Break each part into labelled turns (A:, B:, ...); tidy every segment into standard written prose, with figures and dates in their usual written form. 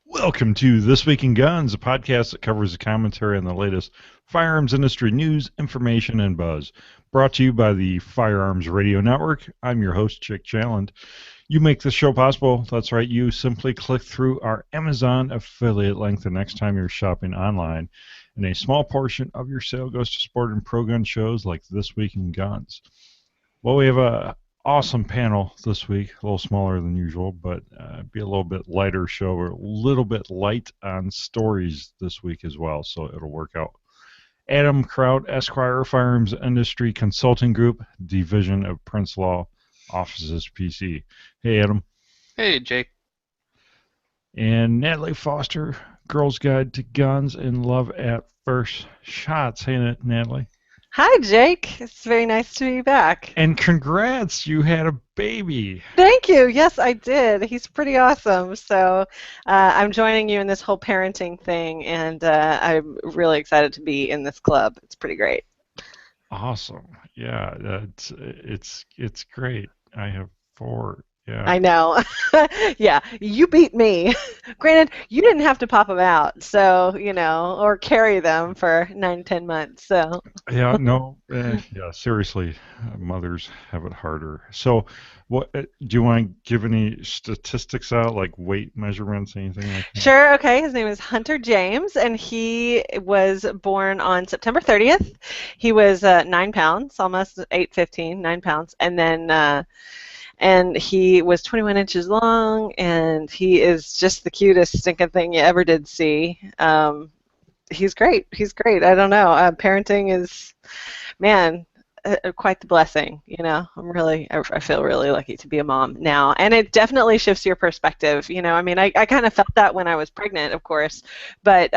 A: Welcome to This Week in Guns, a podcast that covers the commentary on the latest firearms industry news, information, and buzz. Brought to you by the Firearms Radio Network. I'm your host, Chick Challand. You make this show possible. That's right, you simply click through our Amazon affiliate link the next time you're shopping online, and a small portion of your sale goes to sport and pro-gun shows like This Week in Guns. Well, we have a awesome panel this week, a little smaller than usual, but be a little bit lighter show. We're a little bit light on stories this week as well, so it'll work out. Adam Kraut, Esquire, Firearms Industry Consulting Group, Division of Prince Law Offices, PC. Hey, Adam.
B: Hey, Jake.
A: And Natalie Foster, Girls Guide to Guns and Love at First Shots. Hey, Natalie.
C: Hi, Jake. It's very nice to be back.
A: And congrats, you had a baby.
C: Thank you. Yes, I did. He's pretty awesome. So I'm joining you in this whole parenting thing, and I'm really excited to be in this club. It's pretty great.
A: Awesome. Yeah, it's great. I have 4. Yeah.
C: I know. Yeah, you beat me. Granted, you didn't have to pop them out, so, or carry them for 9-10 months. So.
A: Yeah, no. Yeah, seriously, mothers have it harder. So, what do you want to give any statistics out, like weight measurements, anything like that?
C: Sure. Okay. His name is Hunter James, and he was born on September 30th. He was 9 pounds, almost 8'15", 9 pounds, and then. And he was 21 inches long, and he is just the cutest stinking thing you ever did see. He's great. He's great. I don't know. Parenting is, man, quite the blessing. I feel really lucky to be a mom now, and it definitely shifts your perspective. I kind of felt that when I was pregnant, of course, but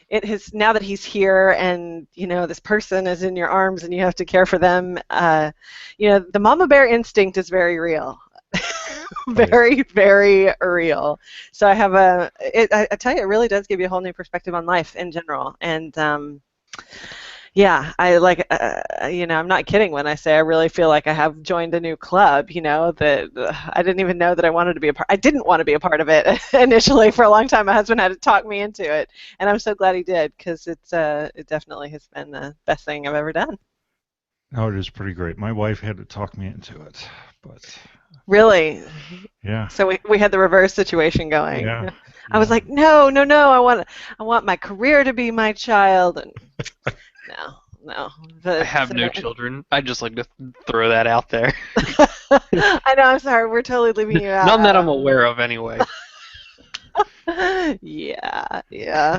C: it has, now that he's here and this person is in your arms and you have to care for them, the mama bear instinct is very real. Very, very real. So I have I tell you, it really does give you a whole new perspective on life in general. And yeah, I like, I'm not kidding when I say I really feel like I have joined a new club, that I didn't even know that I wanted to be a part. I didn't want to be a part of it initially for a long time. My husband had to talk me into it, and I'm so glad he did, because it definitely has been the best thing I've ever done.
A: No, it is pretty great. My wife had to talk me into it, but...
C: Really?
A: Yeah.
C: So we had the reverse situation going.
A: Yeah.
C: I was like, no, I want my career to be my child, and no.
B: I have no children. I just like to throw that out there.
C: I know, I'm sorry. We're totally leaving you out.
B: None that I'm aware of, anyway.
C: Yeah.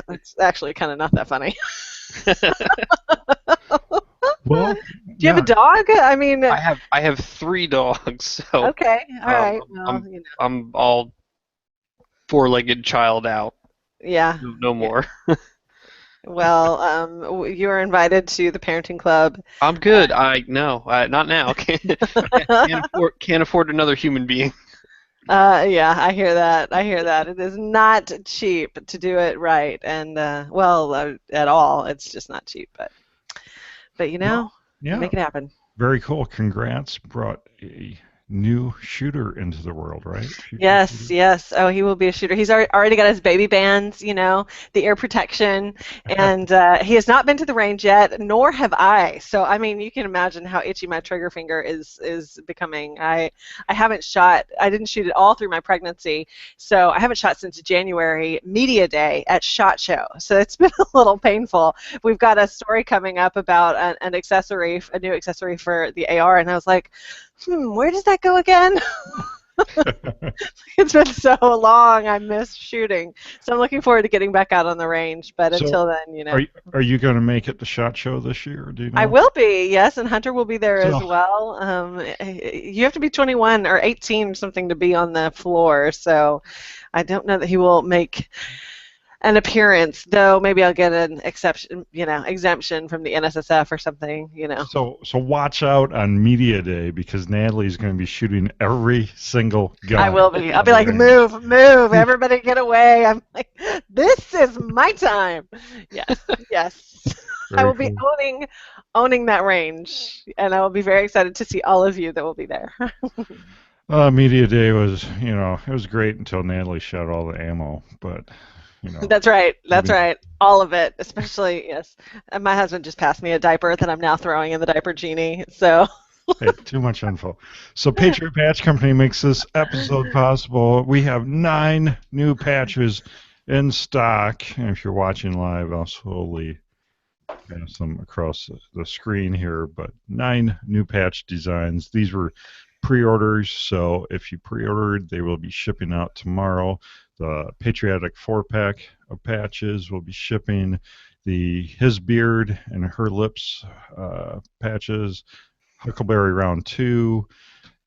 C: It's actually kind of not that funny.
A: Well,
C: do you have a dog? I mean,
B: I have 3 dogs. So
C: okay, all right. Well,
B: I'm all 4-legged child out.
C: Yeah.
B: No more.
C: Well, you are invited to the parenting club.
B: I'm good. Not now. Can't afford another human being.
C: Yeah, I hear that. It is not cheap to do it right, and at all. It's just not cheap, but
A: yeah,
C: make it happen.
A: Very cool. Congrats. Brought a new shooter into the world, right?
C: Yes. Oh, he will be a shooter. He's already got his baby bands, the ear protection, and he has not been to the range yet, nor have I. So, I mean, you can imagine how itchy my trigger finger is becoming. I haven't shot. I didn't shoot it all through my pregnancy, so I haven't shot since January Media Day at SHOT Show. So it's been a little painful. We've got a story coming up about an accessory, a new accessory for the AR, and I was like, where does that go again? It's been so long. I miss shooting, so I'm looking forward to getting back out on the range. But until then,
A: Are you going to make it the SHOT Show this year? Do you know?
C: I will be. Yes, and Hunter will be there as well. You have to be 21 or 18 or something to be on the floor. So I don't know that he will make an appearance, though. Maybe I'll get an exemption from the NSSF or something,
A: So watch out on Media Day, because Natalie's going to be shooting every single gun.
C: I will be. I'll be like, move, everybody get away. I'm like, this is my time. Yes. I will be owning that range, and I will be very excited to see all of you that will be there.
A: Media day was, it was great until Natalie shot all the ammo. But,
C: That's right. That's
A: maybe
C: right. All of it, especially yes. And my husband just passed me a diaper that I'm now throwing in the diaper genie. So
A: hey, too much info. So Patriot Patch Company makes this episode possible. We have 9 new patches in stock. And if you're watching live, I'll slowly pass them across the screen here. But 9 new patch designs. These were pre-orders, so if you pre-ordered, they will be shipping out tomorrow. The Patriotic 4-pack of patches will be shipping. The His Beard and Her Lips patches, Huckleberry Round 2,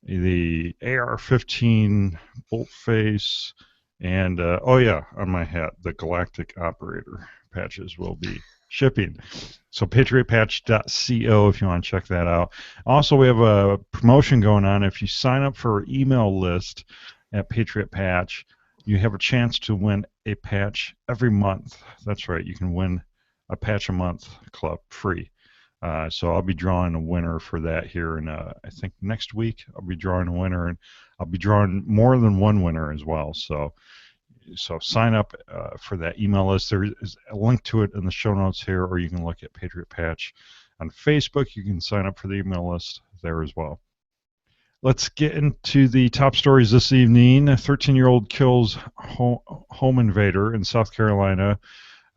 A: the AR-15 Bolt Face, and on my hat, the Galactic Operator patches will be shipping. So patriotpatch.co if you want to check that out. Also, we have a promotion going on. If you sign up for our email list at Patriot Patch, you have a chance to win a patch every month. That's right, you can win a patch a month club free. So I'll be drawing a winner for that here, and I think next week I'll be drawing a winner, and I'll be drawing more than one winner as well. So sign up for that email list. There is a link to it in the show notes here, or you can look at Patriot Patch on Facebook. You can sign up for the email list there as well. Let's get into the top stories this evening. A 13-year-old kills home invader in South Carolina.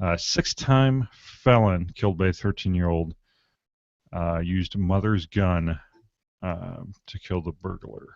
A: 6-time felon killed by a 13-year-old. Used mother's gun to kill the burglar.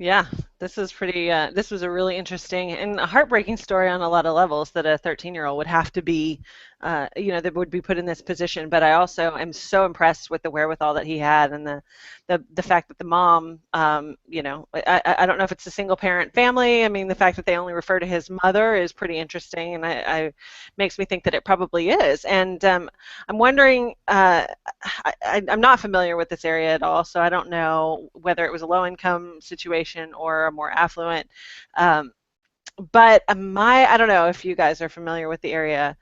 C: yeah, this is pretty. This was a really interesting and a heartbreaking story on a lot of levels. That a 13-year-old would have to be, that would be put in this position. But I also am so impressed with the wherewithal that he had, and the fact that the mom, I don't know if it's a single parent family. I mean, the fact that they only refer to his mother is pretty interesting, and I makes me think that it probably is. And I'm wondering. I'm not familiar with this area at all, so I don't know whether it was a low-income situation or a more affluent. But I don't know if you guys are familiar with the area,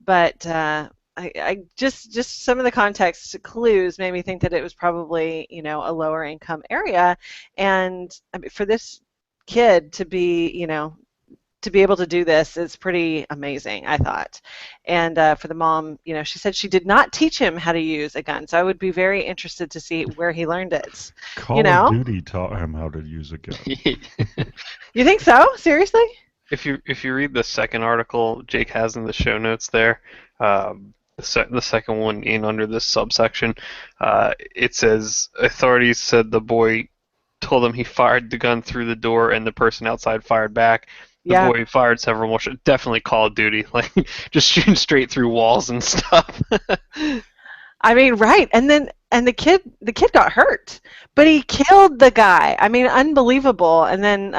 C: but I just some of the context clues made me think that it was probably a lower income area, and I mean, for this kid to be to be able to do this is pretty amazing, I thought. And for the mom, she said she did not teach him how to use a gun, so I would be very interested to see where he learned it.
A: Call of Duty taught him how to use a gun.
C: You think so? Seriously?
B: If you read the second article Jake has in the show notes there, the second one in under this subsection, it says authorities said the boy told them he fired the gun through the door and the person outside fired back. The boy fired several more shots. Definitely Call of Duty, like just shooting straight through walls and stuff.
C: I mean, right. And the kid got hurt, but he killed the guy. I mean, unbelievable. And then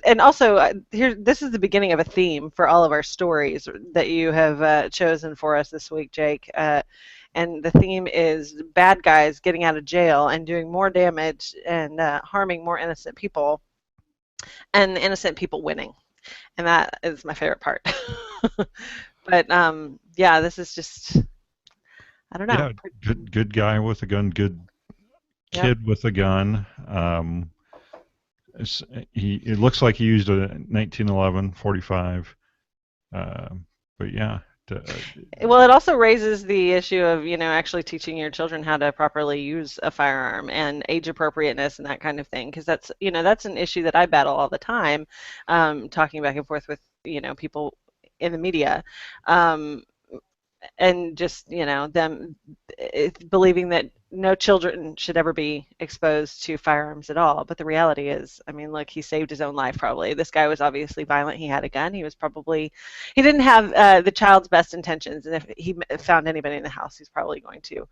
C: and also here, this is the beginning of a theme for all of our stories that you have chosen for us this week, Jake. And the theme is bad guys getting out of jail and doing more damage and harming more innocent people, and innocent people winning. And that is my favorite part. But this is just, I don't know.
A: Yeah, good guy with a gun, good kid with a gun. It looks like he used a 1911 45. But yeah.
C: Well, it also raises the issue of actually teaching your children how to properly use a firearm and age appropriateness and that kind of thing, because that's that's an issue that I battle all the time, talking back and forth with people in the media, and just them believing that no children should ever be exposed to firearms at all. But the reality is, I mean, look, he saved his own life probably. This guy was obviously violent. He had a gun. He didn't have the child's best intentions, and if he found anybody in the house, he's probably going to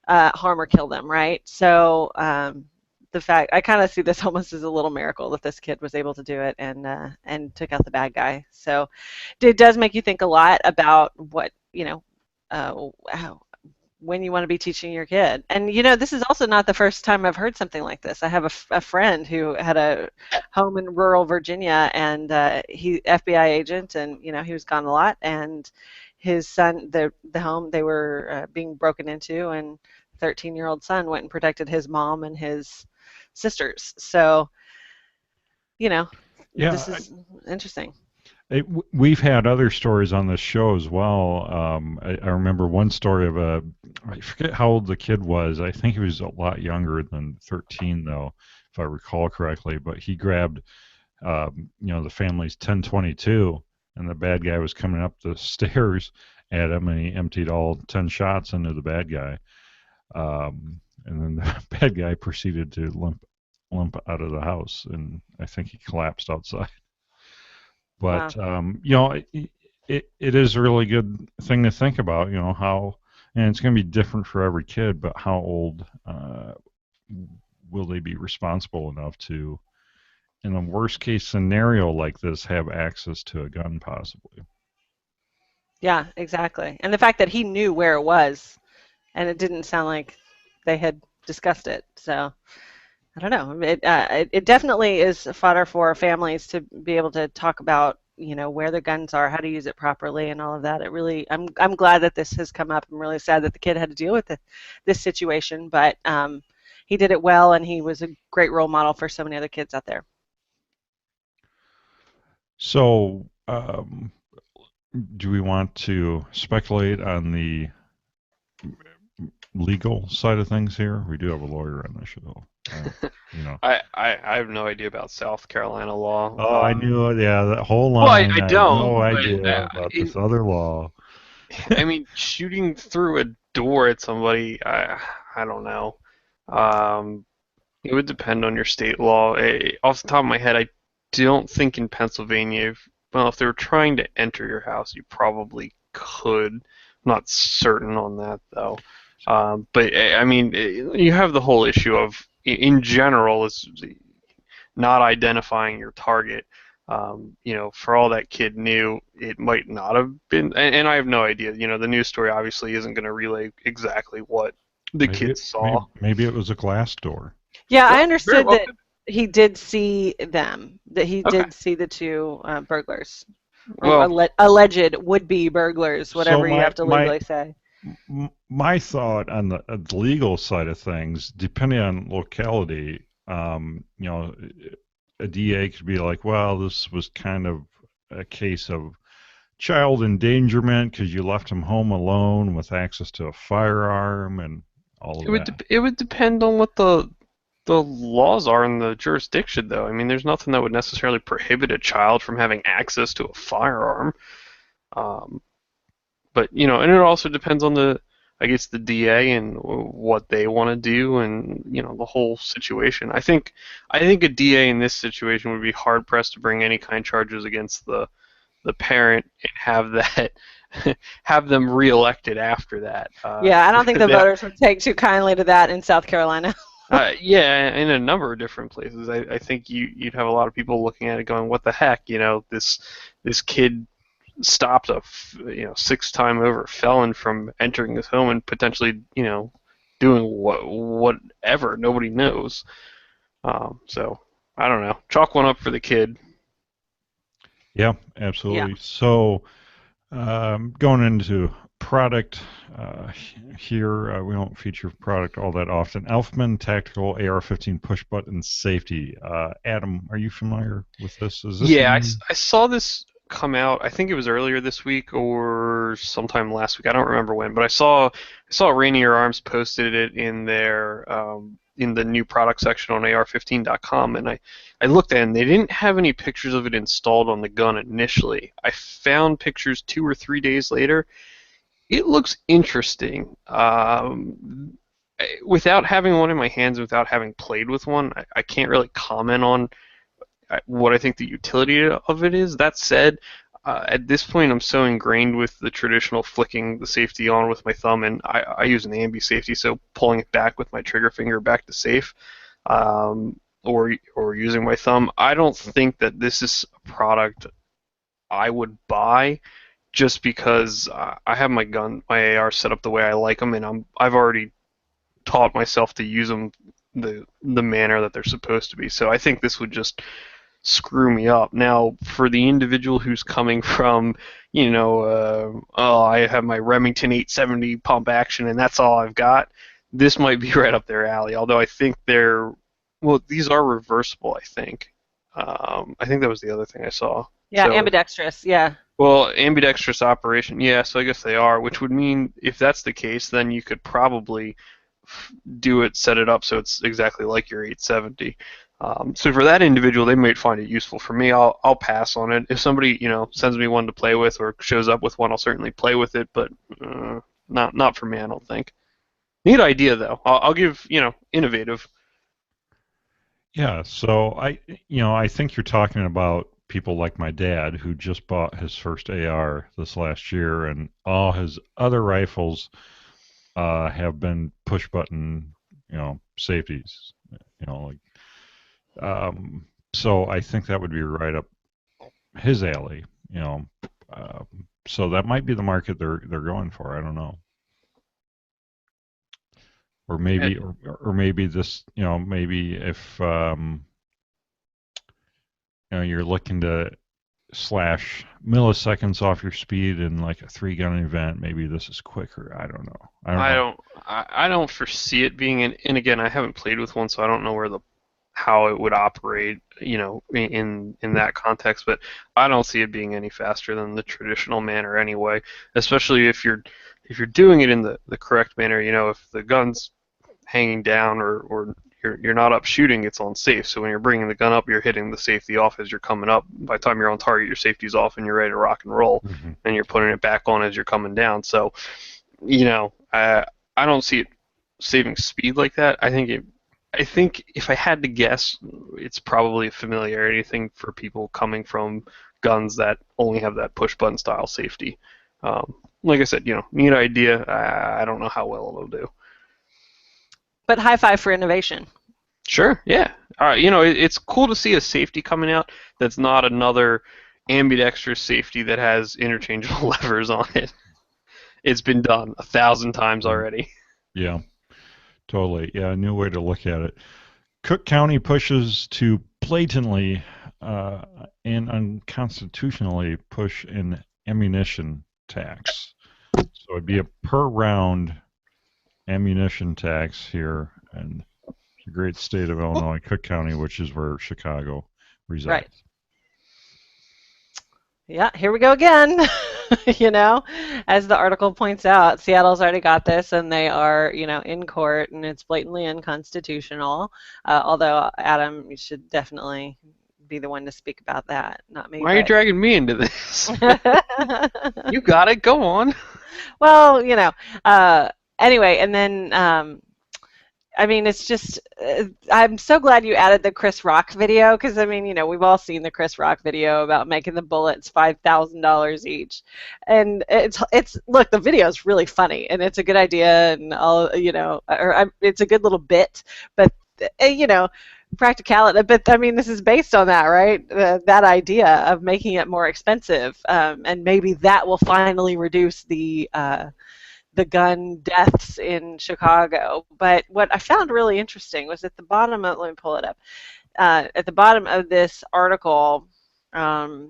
C: harm or kill them, right? So the fact, I kind of see this almost as a little miracle that this kid was able to do it and took out the bad guy. So it does make you think a lot about what when you want to be teaching your kid. And this is also not the first time I've heard something like this. I have a friend who had a home in rural Virginia, and he FBI agent, and he was gone a lot, and his son, the home, they were being broken into, and 13-year-old son went and protected his mom and his sisters. So, this is interesting.
A: We've had other stories on this show as well. I remember one story of I forget how old the kid was. I think he was a lot younger than 13, though, if I recall correctly. But he grabbed, the family's 1022, and the bad guy was coming up the stairs at him, and he emptied all 10 shots into the bad guy. And then the bad guy proceeded to limp out of the house, and I think he collapsed outside. But
C: Wow.
A: it is a really good thing to think about. How, and it's going to be different for every kid. But how old will they be responsible enough to, in a worst case scenario like this, have access to a gun possibly?
C: Yeah, exactly. And the fact that he knew where it was, and it didn't sound like they had discussed it. So I don't know. It definitely is fodder for families to be able to talk about, where the guns are, how to use it properly, and all of that. I'm glad that this has come up. I'm really sad that the kid had to deal with this situation, but he did it well, and he was a great role model for so many other kids out there.
A: So, do we want to speculate on the legal side of things here? We do have a lawyer on the show.
B: I have no idea about South Carolina law.
A: Oh, I knew it. Yeah, that whole
B: Well,
A: line.
B: I
A: I had
B: don't,
A: no
B: but
A: idea about this other law.
B: I mean, shooting through a door at somebody, I don't know. It would depend on your state law. Off the top of my head, I don't think in Pennsylvania, if they were trying to enter your house, you probably could. I'm not certain on that, though. But, I mean, you have the whole issue of, in general, is not identifying your target. For all that kid knew, it might not have been, and I have no idea. The news story obviously isn't going to relay exactly what the kid saw.
A: Maybe it was a glass door.
C: Yeah, I understood that he did see them, that he did see the two burglars, or alleged would-be burglars, whatever you have to legally say.
A: My thought on the legal side of things, depending on locality, a DA could be like, well, this was kind of a case of child endangerment because you left him home alone with access to a firearm and all of that.
B: It would depend on what the laws are in the jurisdiction, though. I mean, there's nothing that would necessarily prohibit a child from having access to a firearm. But, and it also depends on the DA and what they want to do and, the whole situation. I think a DA in this situation would be hard pressed to bring any kind of charges against the parent and have them reelected after that.
C: Yeah, I don't think the voters would take too kindly to that in South Carolina.
B: Yeah, in a number of different places. I think you'd have a lot of people looking at it going, what the heck, this kid stopped a 6-time over felon from entering his home and potentially doing whatever, nobody knows. So I don't know, chalk one up for the kid.
A: Yeah, absolutely. Yeah. So going into product here, we don't feature product all that often. Elfman Tactical AR-15 push button safety. Adam, are you familiar with this?
B: I saw this come out. I think it was earlier this week or sometime last week. I don't remember when, but I saw Rainier Arms posted it in their in the new product section on AR15.com, and I looked at it, and they didn't have any pictures of it installed on the gun initially. I found pictures 2 or 3 days later. It looks interesting. Without having one in my hands, without having played with one, I can't really comment on what I think the utility of it is. That said, at this point, I'm so ingrained with the traditional flicking the safety on with my thumb, and I use an ambi safety, so pulling it back with my trigger finger back to safe, or using my thumb. I don't think that this is a product I would buy just because I have my AR set up the way I like them, and I've already taught myself to use them the manner that they're supposed to be. So I think this would just screw me up. Now, for the individual who's coming from, I have my Remington 870 pump action and that's all I've got, this might be right up their alley. Although I think these are reversible. I think that was the other thing I saw.
C: Yeah,
B: So,
C: ambidextrous. Yeah.
B: well, ambidextrous operation. Yeah, so I guess they are, which would mean if that's the case, then you could probably set it up so it's exactly like your 870. So for that individual, they might find it useful. For me, I'll pass on it. If somebody sends me one to play with or shows up with one, I'll certainly play with it, but not for me, I don't think. Neat idea though. I'll give innovative.
A: Yeah, so I think you're talking about people like my dad who just bought his first AR this last year, and all his other rifles have been push button, safeties, like. So I think that would be right up his alley, so that might be the market they're going for. I don't know. Or maybe, or maybe this, maybe if you're looking to slash milliseconds off your speed in like a 3-gun event, maybe this is quicker. I don't know.
B: I don't foresee it being and again, I haven't played with one, so I don't know how it would operate, in that context. But I don't see it being any faster than the traditional manner anyway. Especially if you're doing it in the correct manner. If the gun's hanging down or you're not up shooting, it's on safe. So when you're bringing the gun up, you're hitting the safety off as you're coming up. By the time you're on target, your safety's off and you're ready to rock and roll, and you're putting it back on as you're coming down. So, I don't see it saving speed like that. I think if I had to guess, it's probably a familiarity thing for people coming from guns that only have that push button style safety. Like I said, neat idea. I don't know how well it'll do.
C: But high five for innovation.
B: Sure, yeah. It's cool to see a safety coming out that's not another ambidextrous safety that has interchangeable levers on it. It's been done 1,000 times already.
A: Yeah, totally. Yeah, a new way to look at it. Cook County pushes to blatantly and unconstitutionally push an ammunition tax. So it'd be a per round ammunition tax here in the great state of Illinois, Cook County, which is where Chicago resides.
C: Right. Yeah, here we go again. As the article points out, Seattle's already got this, and they are, in court, and it's blatantly unconstitutional. Although, Adam, you should definitely be the one to speak about that, not me.
B: Why are you dragging me into this? You got it. Go on.
C: Well, anyway, and then it's just, I'm so glad you added the Chris Rock video, because, we've all seen the Chris Rock video about making the bullets $5,000 each. And look, the video is really funny, and it's a good idea, and it's a good little bit, but, practicality. But, this is based on that, right? That idea of making it more expensive, and maybe that will finally reduce the gun deaths in Chicago. But what I found really interesting was at the bottom of, let me pull it up, at the bottom of this article, I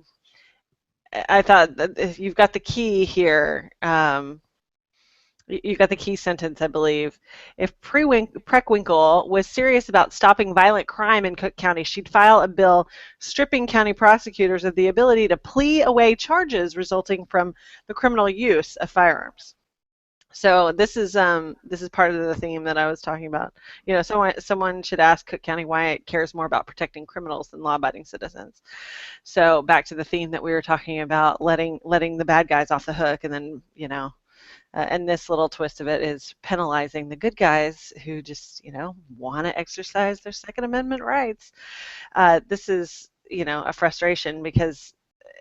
C: thought that you've got the key here. You've got the key sentence, I believe. If Preckwinkle was serious about stopping violent crime in Cook County, she'd file a bill stripping county prosecutors of the ability to plea away charges resulting from the criminal use of firearms. So this is part of the theme that I was talking about. Someone should ask Cook County why it cares more about protecting criminals than law-abiding citizens. So back to the theme that we were talking about, letting the bad guys off the hook, and then and this little twist of it is penalizing the good guys who just want to exercise their Second Amendment rights. This is a frustration because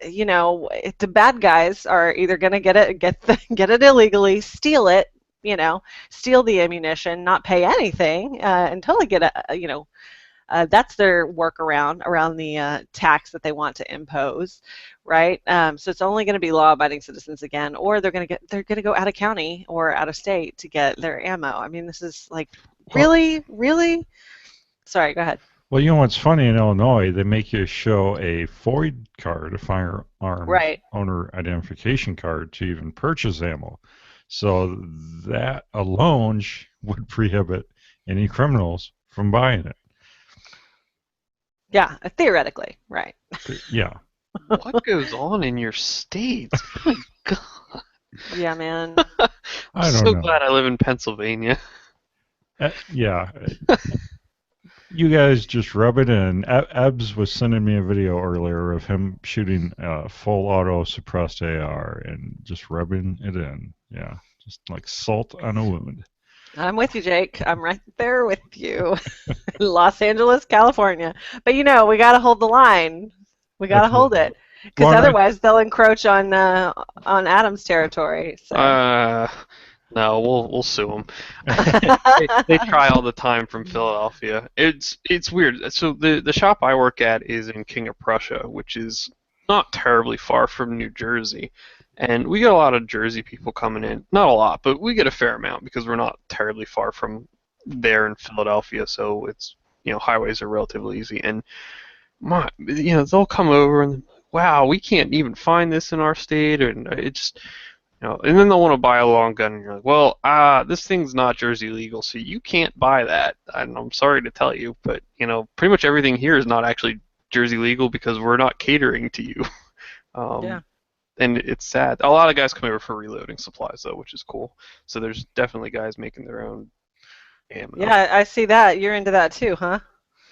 C: the bad guys are either going to get it illegally, steal it, steal the ammunition, not pay anything until they get that's their workaround around the tax that they want to impose, right? So it's only going to be law-abiding citizens again, or they're going to go out of county or out of state to get their ammo. This is like really. Sorry, go ahead.
A: Well, what's funny in Illinois, they make you show a FOID card, a firearm owner identification card, to even purchase ammo. So that alone would prohibit any criminals from buying it.
C: Yeah, theoretically, right.
A: Yeah.
B: What goes on in your states? My God.
C: Yeah, man.
B: I'm
A: I don't
B: so
A: know.
B: glad I live in Pennsylvania.
A: Yeah. You guys just rub it in. Ebbs was sending me a video earlier of him shooting a full auto suppressed AR and just rubbing it in. Yeah. Just like salt on a wound.
C: I'm with you, Jake. I'm right there with you. Los Angeles, California. But we got to hold the line. We got to hold
A: Absolutely.
C: it, because
A: Well,
C: otherwise they'll encroach on Adam's territory. So.
B: No, we'll sue them. They try all the time from Philadelphia. It's weird. So the shop I work at is in King of Prussia, which is not terribly far from New Jersey. And we get a lot of Jersey people coming in. Not a lot, but we get a fair amount because we're not terribly far from there in Philadelphia, so it's highways are relatively easy. And they'll come over and, wow, we can't even find this in our state, and it just and then they'll want to buy a long gun, and you're like, well, this thing's not Jersey legal, so you can't buy that. And I'm sorry to tell you, but pretty much everything here is not actually Jersey legal because we're not catering to you.
C: Yeah.
B: And it's sad. A lot of guys come over for reloading supplies, though, which is cool. So there's definitely guys making their own ammo.
C: Yeah, I see that. You're into that too, huh?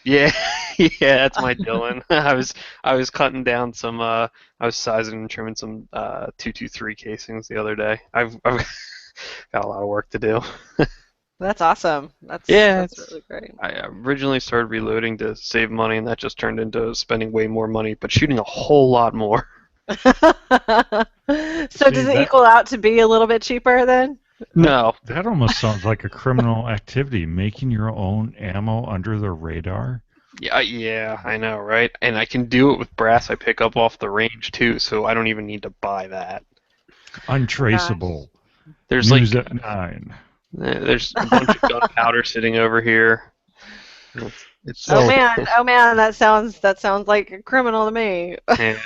B: Yeah, yeah, that's my Dylan. I was cutting down some. I was sizing and trimming some 223 casings the other day. I've got a lot of work to do.
C: That's awesome. That's really great.
B: I originally started reloading to save money, and that just turned into spending way more money, but shooting a whole lot more.
C: So does it equal out to be a little bit cheaper then?
B: No.
A: That almost sounds like a criminal activity, making your own ammo under the radar.
B: Yeah, I know, right? And I can do it with brass I pick up off the range, too, so I don't even need to buy that.
A: Untraceable.
B: There's
A: News at 9.
B: There's a bunch of gunpowder sitting over here.
C: Oh man, that sounds like a criminal to me.
B: Yeah.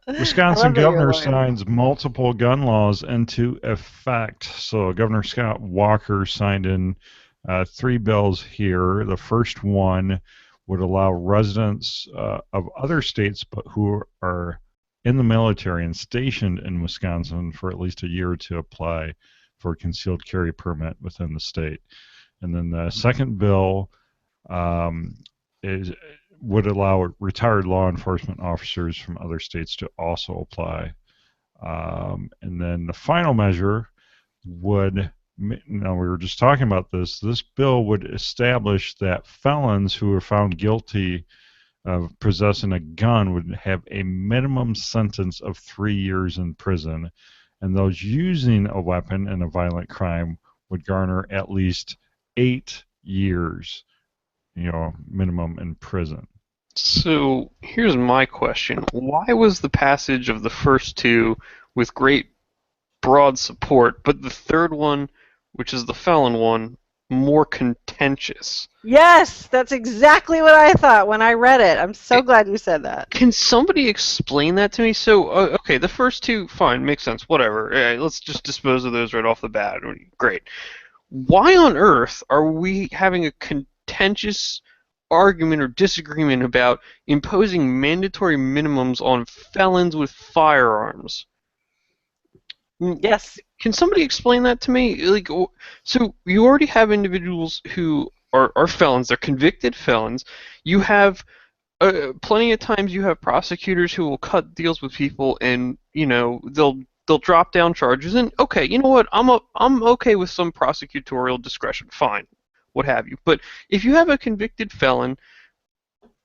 A: Wisconsin governor signs multiple gun laws into effect. So Governor Scott Walker signed in 3 bills here. The first one would allow residents of other states but who are in the military and stationed in Wisconsin for at least a year to apply for a concealed carry permit within the state. And then the second bill would allow retired law enforcement officers from other states to also apply. And then the final measure would, we were just talking about this bill would establish that felons who are found guilty of possessing a gun would have a minimum sentence of 3 years in prison, and those using a weapon in a violent crime would garner at least 8 years, minimum in prison.
B: So here's my question. Why was the passage of the first two with great broad support, but the third one, which is the felon one, more contentious?
C: Yes, that's exactly what I thought when I read it. I'm so glad you said that.
B: Can somebody explain that to me? So, okay, the first two, fine, makes sense, whatever. Let's just dispose of those right off the bat. Great. Why on earth are we having a contentious argument or disagreement about imposing mandatory minimums on felons with firearms?
C: Yes.
B: Can somebody explain that to me? So you already have individuals who are felons. They're convicted felons. You have plenty of times you have prosecutors who will cut deals with people, and they'll drop down charges. And okay, you know what? I'm okay with some prosecutorial discretion. Fine. What have you. But if you have a convicted felon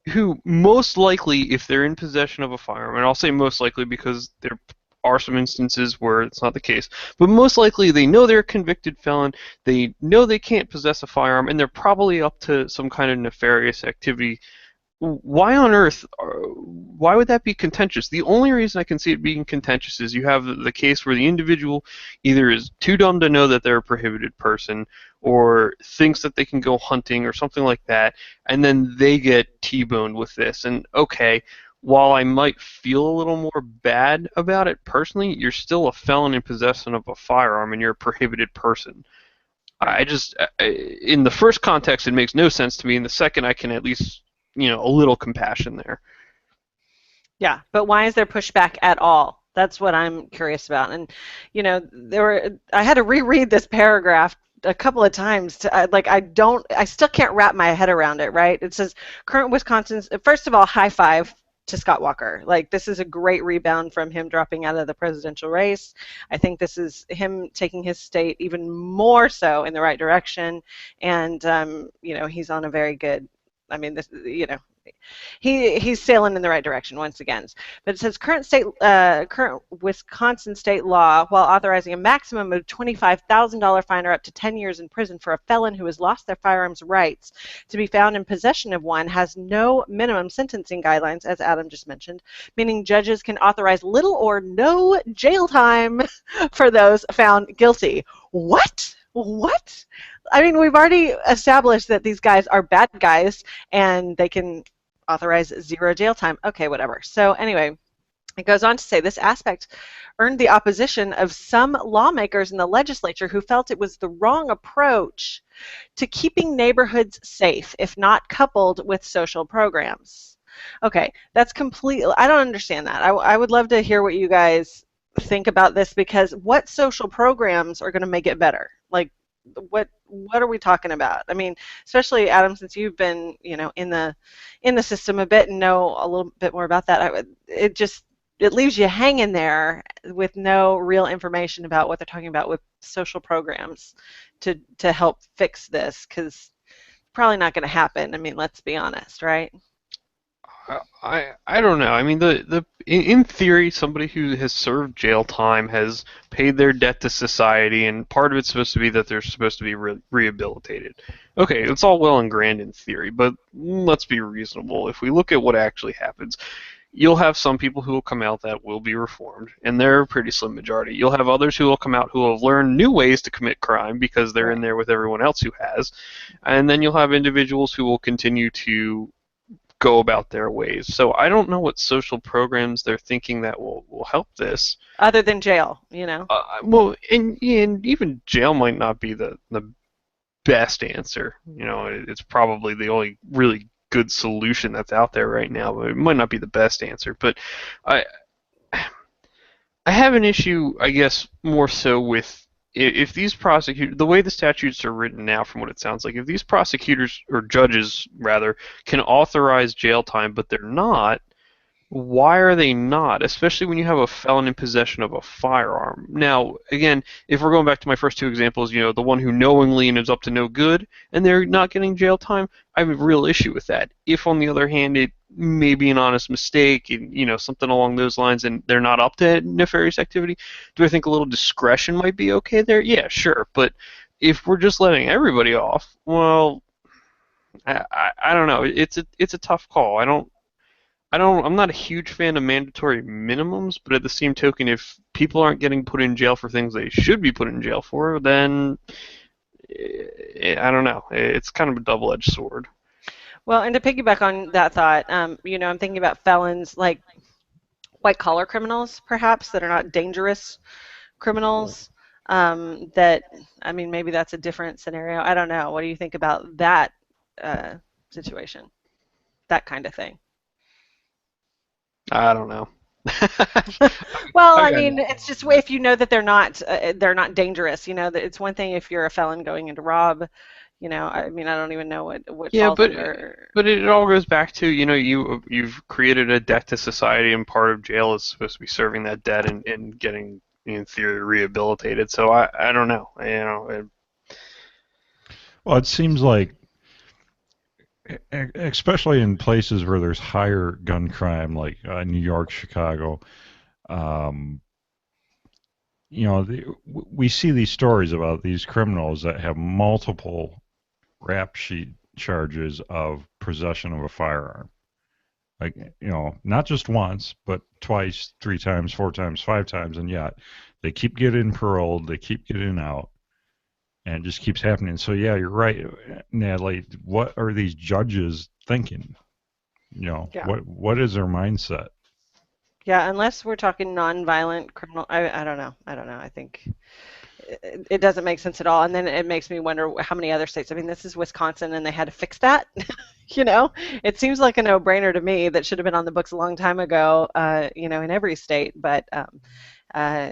B: who most likely, if they're in possession of a firearm, and I'll say most likely because there are some instances where it's not the case, but most likely they know they're a convicted felon, they know they can't possess a firearm, and they're probably up to some kind of nefarious activity. Why on earth, why would that be contentious? The only reason I can see it being contentious is you have the case where the individual either is too dumb to know that they're a prohibited person or thinks that they can go hunting or something like that, and then they get T-boned with this. And okay, while I might feel a little more bad about it personally, you're still a felon in possession of a firearm and you're a prohibited person. In the first context, it makes no sense to me. In the second, I can at least, a little compassion there.
C: Yeah, but why is there pushback at all? That's what I'm curious about. And, I had to reread this paragraph a couple of times I still can't wrap my head around it, right? It says current Wisconsin's, first of all, high five to Scott Walker. Like, this is a great rebound from him dropping out of the presidential race. I think this is him taking his state even more so in the right direction. And, he's on a very good, he's sailing in the right direction once again. But it says current Wisconsin state law, while authorizing a maximum of $25,000 fine or up to 10 years in prison for a felon who has lost their firearms rights to be found in possession of one, has no minimum sentencing guidelines, as Adam just mentioned, meaning judges can authorize little or no jail time for those found guilty. What? I mean, we've already established that these guys are bad guys and they can authorize 0 jail time. Okay, whatever. So anyway, it goes on to say this aspect earned the opposition of some lawmakers in the legislature who felt it was the wrong approach to keeping neighborhoods safe if not coupled with social programs. Okay, that's completely, I don't understand that. I would love to hear what you guys think about this, because what social programs are going to make it better? Like, what are we talking about? I mean, especially Adam, since you've been, in the system a bit and know a little bit more about that, it leaves you hanging there with no real information about what they're talking about with social programs to help fix this, because probably not going to happen. I mean, let's be honest, right?
B: I don't know. I mean, in theory, somebody who has served jail time has paid their debt to society, and part of it's supposed to be that they're supposed to be rehabilitated. Okay, it's all well and grand in theory, but let's be reasonable. If we look at what actually happens, you'll have some people who will come out that will be reformed, and they're a pretty slim majority. You'll have others who will come out who will learn new ways to commit crime because they're in there with everyone else who has, and then you'll have individuals who will continue to go about their ways. So I don't know what social programs they're thinking that will help this.
C: Other than jail,
B: Well, and even jail might not be the best answer. It's probably the only really good solution that's out there right now, but it might not be the best answer. But I have an issue, I guess, more so with if these prosecutors, the way the statutes are written now, from what it sounds like, if these prosecutors, or judges rather, can authorize jail time, but they're not, why are they not? Especially when you have a felon in possession of a firearm. Now, again, if we're going back to my first two examples, the one who knowingly and is up to no good, and they're not getting jail time, I have a real issue with that. If, on the other hand, it may be an honest mistake, and something along those lines, and they're not up to nefarious activity, do I think a little discretion might be okay there? Yeah, sure. But if we're just letting everybody off, well, I don't know. It's a tough call. I'm not a huge fan of mandatory minimums, but at the same token, if people aren't getting put in jail for things they should be put in jail for, then I don't know. It's kind of a double-edged sword.
C: Well, and to piggyback on that thought, I'm thinking about felons, like white-collar criminals, perhaps, that are not dangerous criminals. Maybe that's a different scenario. I don't know. What do you think about that situation? That kind of thing.
B: I don't know.
C: Well, I mean, it's just if you know that they're not dangerous. That it's one thing if you're a felon going in to rob. I don't even know what.
B: Yeah, but it all goes back to you've created a debt to society, and part of jail is supposed to be serving that debt and getting, in theory, rehabilitated. So I don't know.
A: Well, it seems like, especially in places where there's higher gun crime, like New York, Chicago, we see these stories about these criminals that have multiple rap sheet charges of possession of a firearm. Like, not just once, but twice, 3 times, 4 times, 5 times, and yet they keep getting paroled, they keep getting out. And it just keeps happening. So, yeah, you're right, Natalie. What are these judges thinking?
C: Yeah.
A: what is their mindset?
C: Yeah, unless we're talking non-violent criminal, I don't know. I don't know. I think it doesn't make sense at all. And then it makes me wonder how many other states. I mean, this is Wisconsin, and they had to fix that. You know, it seems like a no-brainer to me that should have been on the books a long time ago. In every state, but uh,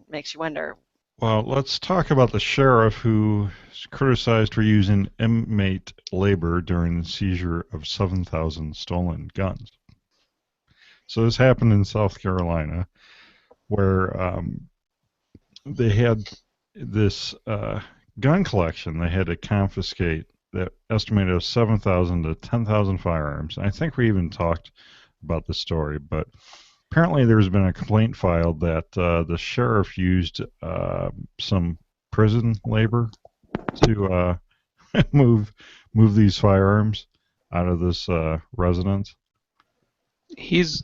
C: makes you wonder.
A: Well, let's talk about the sheriff who is criticized for using inmate labor during the seizure of 7,000 stolen guns. So this happened in South Carolina, where they had this gun collection. They had to confiscate that estimated of 7,000 to 10,000 firearms. I think we even talked about the story, but apparently there's been a complaint filed that the sheriff used some prison labor to move these firearms out of this residence.
B: He's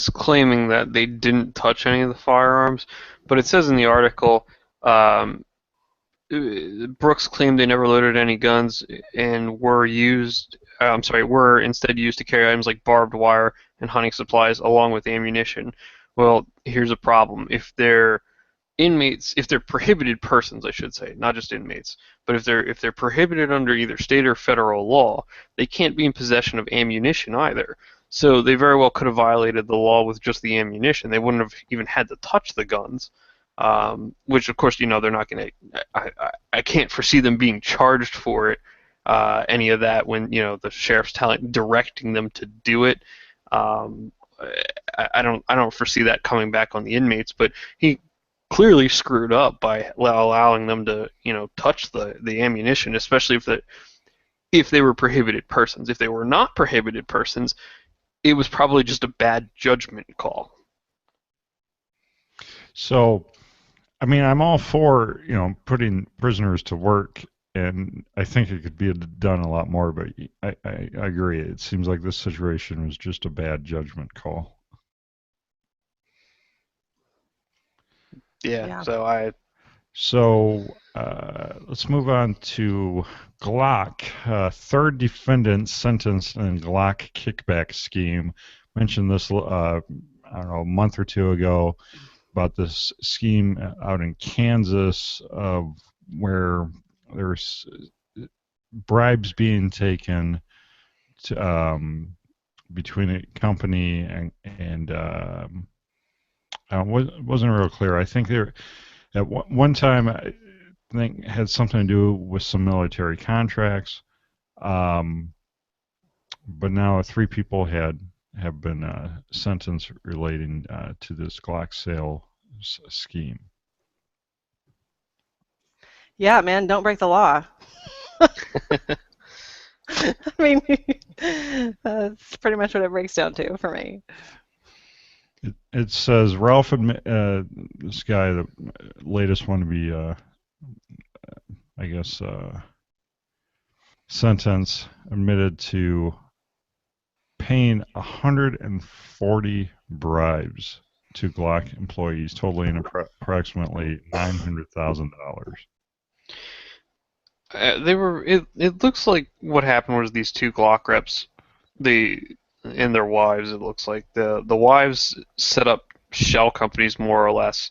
B: claiming that they didn't touch any of the firearms, but it says in the article, Brooks claimed they never loaded any guns and were instead used to carry items like barbed wire and hunting supplies along with ammunition. Well, here's a problem. If they're prohibited persons, I should say, not just inmates, but if they're prohibited under either state or federal law, they can't be in possession of ammunition either. So they very well could have violated the law with just the ammunition. They wouldn't have even had to touch the guns, which of course they're not going to. I can't foresee them being charged for it, any of that when the sheriff's directing them to do it. I don't foresee that coming back on the inmates, but he clearly screwed up by allowing them to touch the ammunition, especially if they were prohibited persons. If they were not prohibited persons, it was probably just a bad judgment call.
A: So, I mean, I'm all for putting prisoners to work, and I think it could be done a lot more. But I agree. It seems like this situation was just a bad judgment call.
B: Yeah. So
A: let's move on to Glock. Third defendant sentenced in Glock kickback scheme. Mentioned this, I don't know, a month or two ago about this scheme out in Kansas where there's bribes being taken to, between a company and wasn't real clear. I think there at one time I think had something to do with some military contracts, but now three people have been sentenced relating to this Glock sale scheme.
C: Yeah, man, don't break the law. I mean, that's pretty much what it breaks down to for me.
A: It says Ralph, this guy, the latest one to be, I guess, sentence, admitted to paying 140 bribes to Glock employees, totaling approximately $900,000.
B: It looks like what happened was these two Glock reps, and their wives. It looks like the wives set up shell companies more or less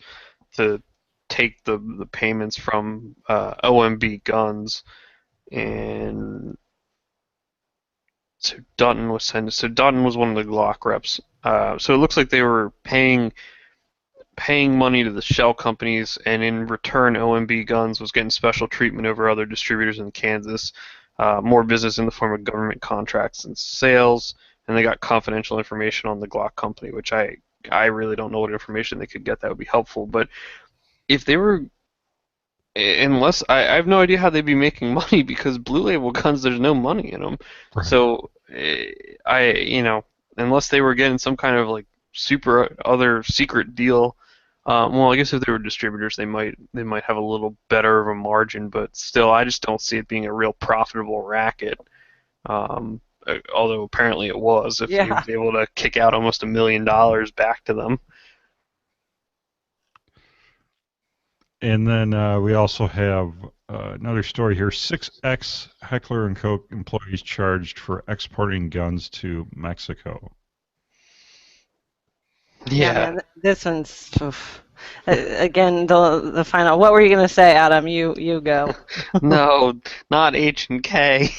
B: to take the payments from OMB Guns, and so Dutton was sentenced. So Dutton was one of the Glock reps. So it looks like they were paying money to the shell companies, and in return, OMB Guns was getting special treatment over other distributors in Kansas, more business in the form of government contracts and sales, and they got confidential information on the Glock company, which I really don't know what information they could get that would be helpful. But if they were, unless I have no idea how they'd be making money, because Blue Label guns, there's no money in them.
A: Right.
B: So unless they were getting some kind of like super other secret deal. Well, I guess if they were distributors, they might have a little better of a margin, but still, I just don't see it being a real profitable racket. Although apparently it was, if he was able to kick out almost $1 million back to them.
A: And then we also have another story here. 6 ex-Heckler & Koch employees charged for exporting guns to Mexico.
C: Yeah,
B: Yeah.
C: man, this one's oof. Again, the final. What were you gonna say, Adam? You go.
B: No, not H&K.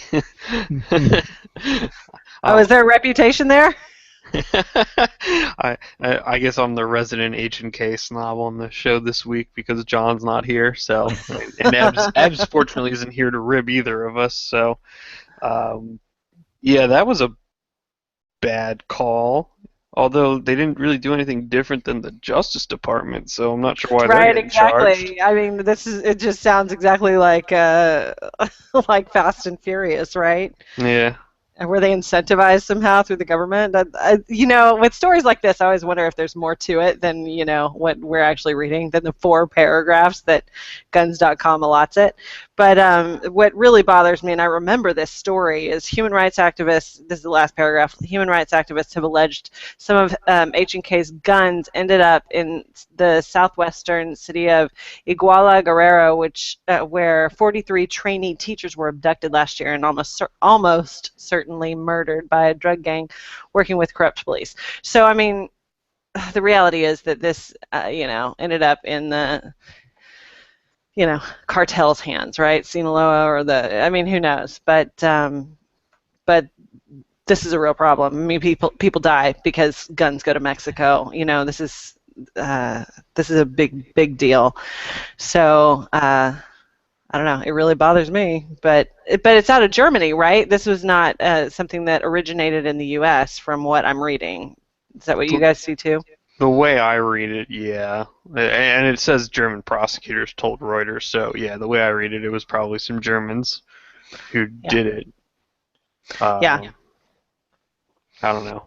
C: Oh, is there a reputation there?
B: I guess I'm the resident H&K snob on the show this week because John's not here. So, and Ebs fortunately isn't here to rib either of us. So, yeah, that was a bad call. Although they didn't really do anything different than the Justice Department, so I'm not sure why they're
C: Right,
B: getting charged.
C: exactly. I mean, it just sounds exactly like like Fast and Furious, right?
B: Yeah.
C: And were they incentivized somehow through the government? With stories like this, I always wonder if there's more to it than, what we're actually reading, than the 4 paragraphs that guns.com allots it. But what really bothers me, and I remember this story, is human rights activists, this is the last paragraph, human rights activists have alleged some of H&K's guns ended up in the southwestern city of Iguala Guerrero, where 43 trainee teachers were abducted last year and almost certainly murdered by a drug gang working with corrupt police. So, I mean, the reality is that this, ended up in the cartel's hands, right? Sinaloa who knows? But this is a real problem. I mean, people die because guns go to Mexico. This is a big deal. So I don't know. It really bothers me. But it's out of Germany, right? This was not something that originated in the U.S. from what I'm reading. Is that what you guys see too?
B: The way I read it, yeah. And it says German prosecutors told Reuters, so yeah, the way I read it, it was probably some Germans who did it.
C: Yeah.
B: I don't know.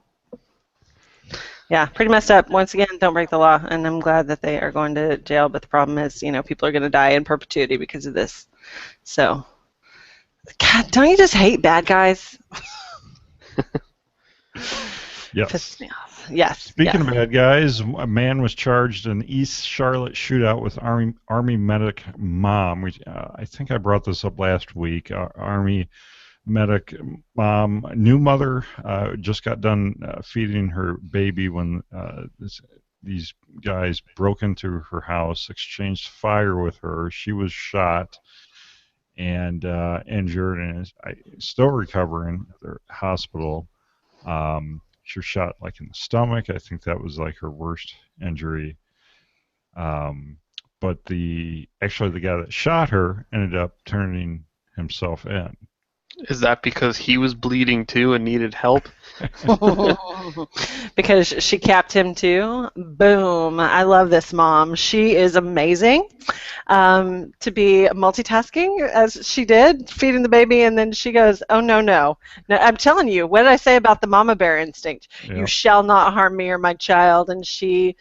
C: Yeah, pretty messed up. Once again, don't break the law, and I'm glad that they are going to jail, but the problem is, people are going to die in perpetuity because of this. So, God, don't you just hate bad guys?
A: Yes.
C: Pisses me off. Yes.
A: Speaking of bad guys, a man was charged in East Charlotte shootout with Army medic mom. I think I brought this up last week. Army medic mom, new mother, just got done feeding her baby when these guys broke into her house, exchanged fire with her. She was shot and injured and is still recovering at the hospital. She was shot like in the stomach. I think that was like her worst injury. But the guy that shot her ended up turning himself in.
B: Is that because he was bleeding too and needed help?
C: Because she capped him too. Boom. I love this mom. She is amazing to be multitasking as she did, feeding the baby, and then she goes, oh, no. No, I'm telling you, what did I say about the mama bear instinct? Yeah. You shall not harm me or my child. And she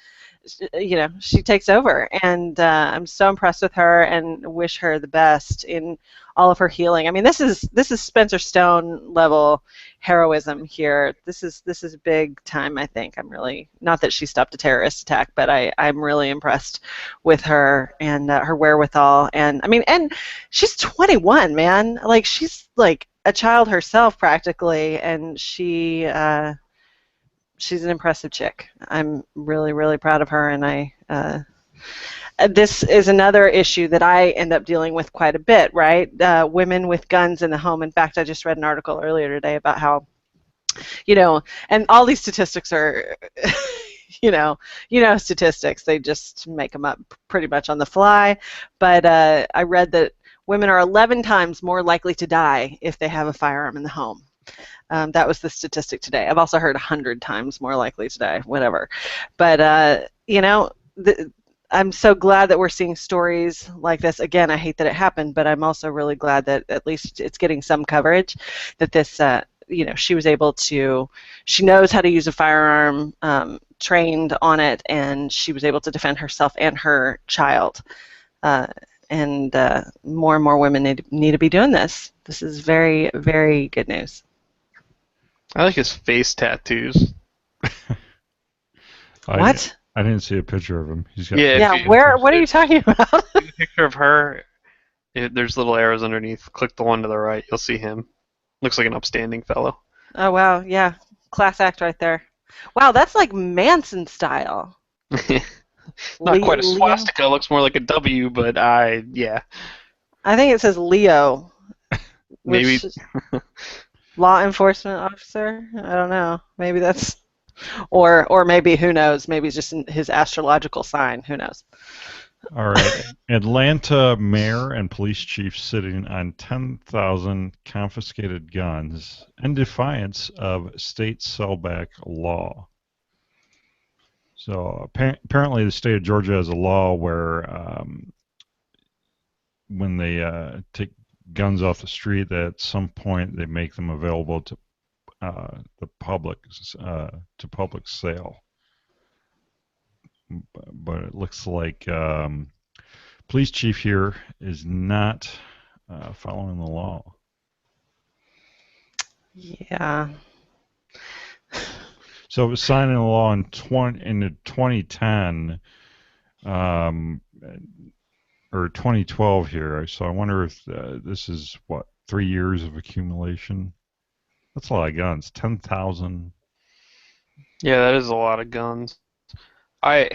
C: takes over, and I'm so impressed with her and wish her the best in all of her healing. I mean, this is Spencer Stone level heroism here. This is big time. I think I'm really, not that she stopped a terrorist attack, but I'm really impressed with her and her wherewithal. And I mean, and she's 21, man. Like, she's like a child herself practically, and she's an impressive chick. I'm really, really proud of her, and this is another issue that I end up dealing with quite a bit, right? Women with guns in the home. In fact, I just read an article earlier today about how, and all these statistics are, statistics. They just make them up pretty much on the fly. But I read that women are 11 times more likely to die if they have a firearm in the home. That was the statistic today. I've also heard 100 times more likely to die, whatever. But, I'm so glad that we're seeing stories like this. Again, I hate that it happened, but I'm also really glad that at least it's getting some coverage, that this, she was able to, she knows how to use a firearm, trained on it, and she was able to defend herself and her child. And more and more women need to be doing this. This is very, very good news.
B: I like his face tattoos.
C: What?
A: I didn't see a picture of him. He's got
C: what are you talking about?
B: A picture of her There's little arrows underneath. Click the one to the right. You'll see him. Looks like an upstanding fellow.
C: Oh, wow. Yeah. Class act right there. Wow, that's like Manson style.
B: Not quite a
C: Leo?
B: swastika. Looks more like a W, but yeah.
C: I think it says Leo.
B: Maybe.
C: Law enforcement officer? I don't know. Maybe that's... Or maybe, who knows? Maybe it's just his astrological sign. Who knows?
A: All right. Atlanta mayor and police chief sitting on 10,000 confiscated guns in defiance of state sellback law. So apparently the state of Georgia has a law where when they take guns off the street, that at some point they make them available to the public to public sale. But it looks like police chief here is not following the law.
C: Yeah.
A: So it was signed into law in 2010 or 2012 here. So I wonder if this is, 3 years of accumulation? That's a lot of guns. 10,000.
B: Yeah, that is a lot of guns. I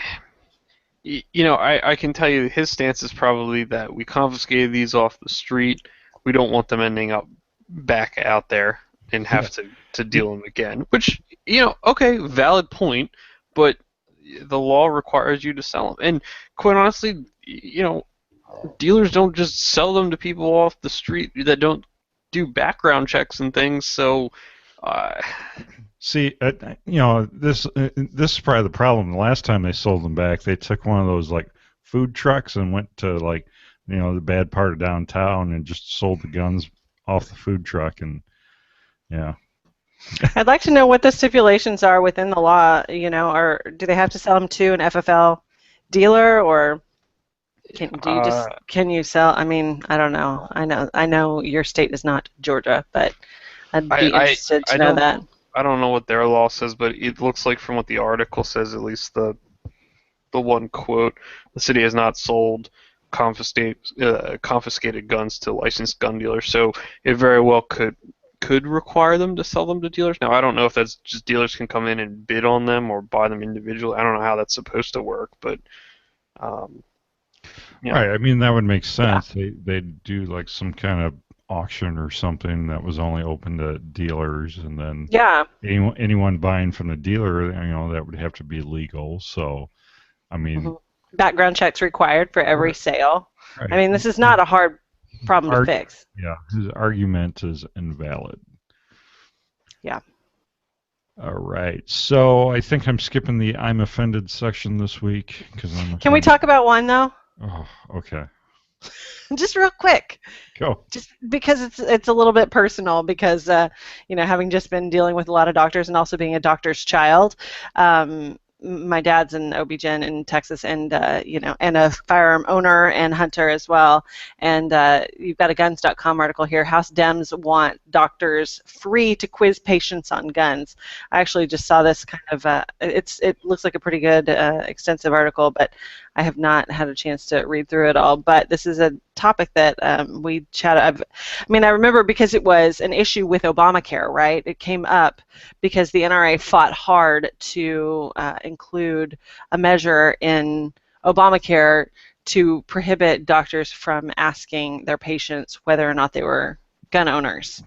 B: can tell you his stance is probably that we confiscated these off the street. We don't want them ending up back out there and have to deal them again. Which, okay, valid point, but the law requires you to sell them. And quite honestly, dealers don't just sell them to people off the street that don't do background checks and things. So,
A: see, this is probably the problem. The last time they sold them back, they took one of those like food trucks and went to the bad part of downtown and just sold the guns off the food truck, and yeah.
C: I'd like to know what the stipulations are within the law, or do they have to sell them to an FFL dealer, or can you sell? I mean, I don't know. I know your state is not Georgia, but I'd be interested to know that.
B: I don't know what their law says, but it looks like from what the article says, at least the one quote, the city has not sold confiscated guns to licensed gun dealers, so it very well could require them to sell them to dealers. Now, I don't know if that's just dealers can come in and bid on them or buy them individually. I don't know how that's supposed to work, but
A: right. I mean, that would make sense. Yeah. They'd do like some kind of auction or something that was only open to dealers, and then anyone buying from the dealer, that would have to be legal. So, I mean,
C: background checks required for every sale. Right. I mean, this is not a hard problem to fix.
A: Yeah, his argument is invalid.
C: Yeah.
A: All right. So I think I'm skipping the I'm offended section this week because I'm offended.
C: Can we talk about one though?
A: Oh, okay.
C: Just real quick.
A: Go.
C: Just because it's a little bit personal, because having just been dealing with a lot of doctors and also being a doctor's child, my dad's an OB-GYN in Texas, and and a firearm owner and hunter as well. And you've got a guns.com article here. House Dems want doctors free to quiz patients on guns. I actually just saw this kind of. It looks like a pretty good, extensive article, but I have not had a chance to read through it all. But this is a topic that we chatted. I remember because it was an issue with Obamacare, right? It came up because the NRA fought hard to include a measure in Obamacare to prohibit doctors from asking their patients whether or not they were gun owners,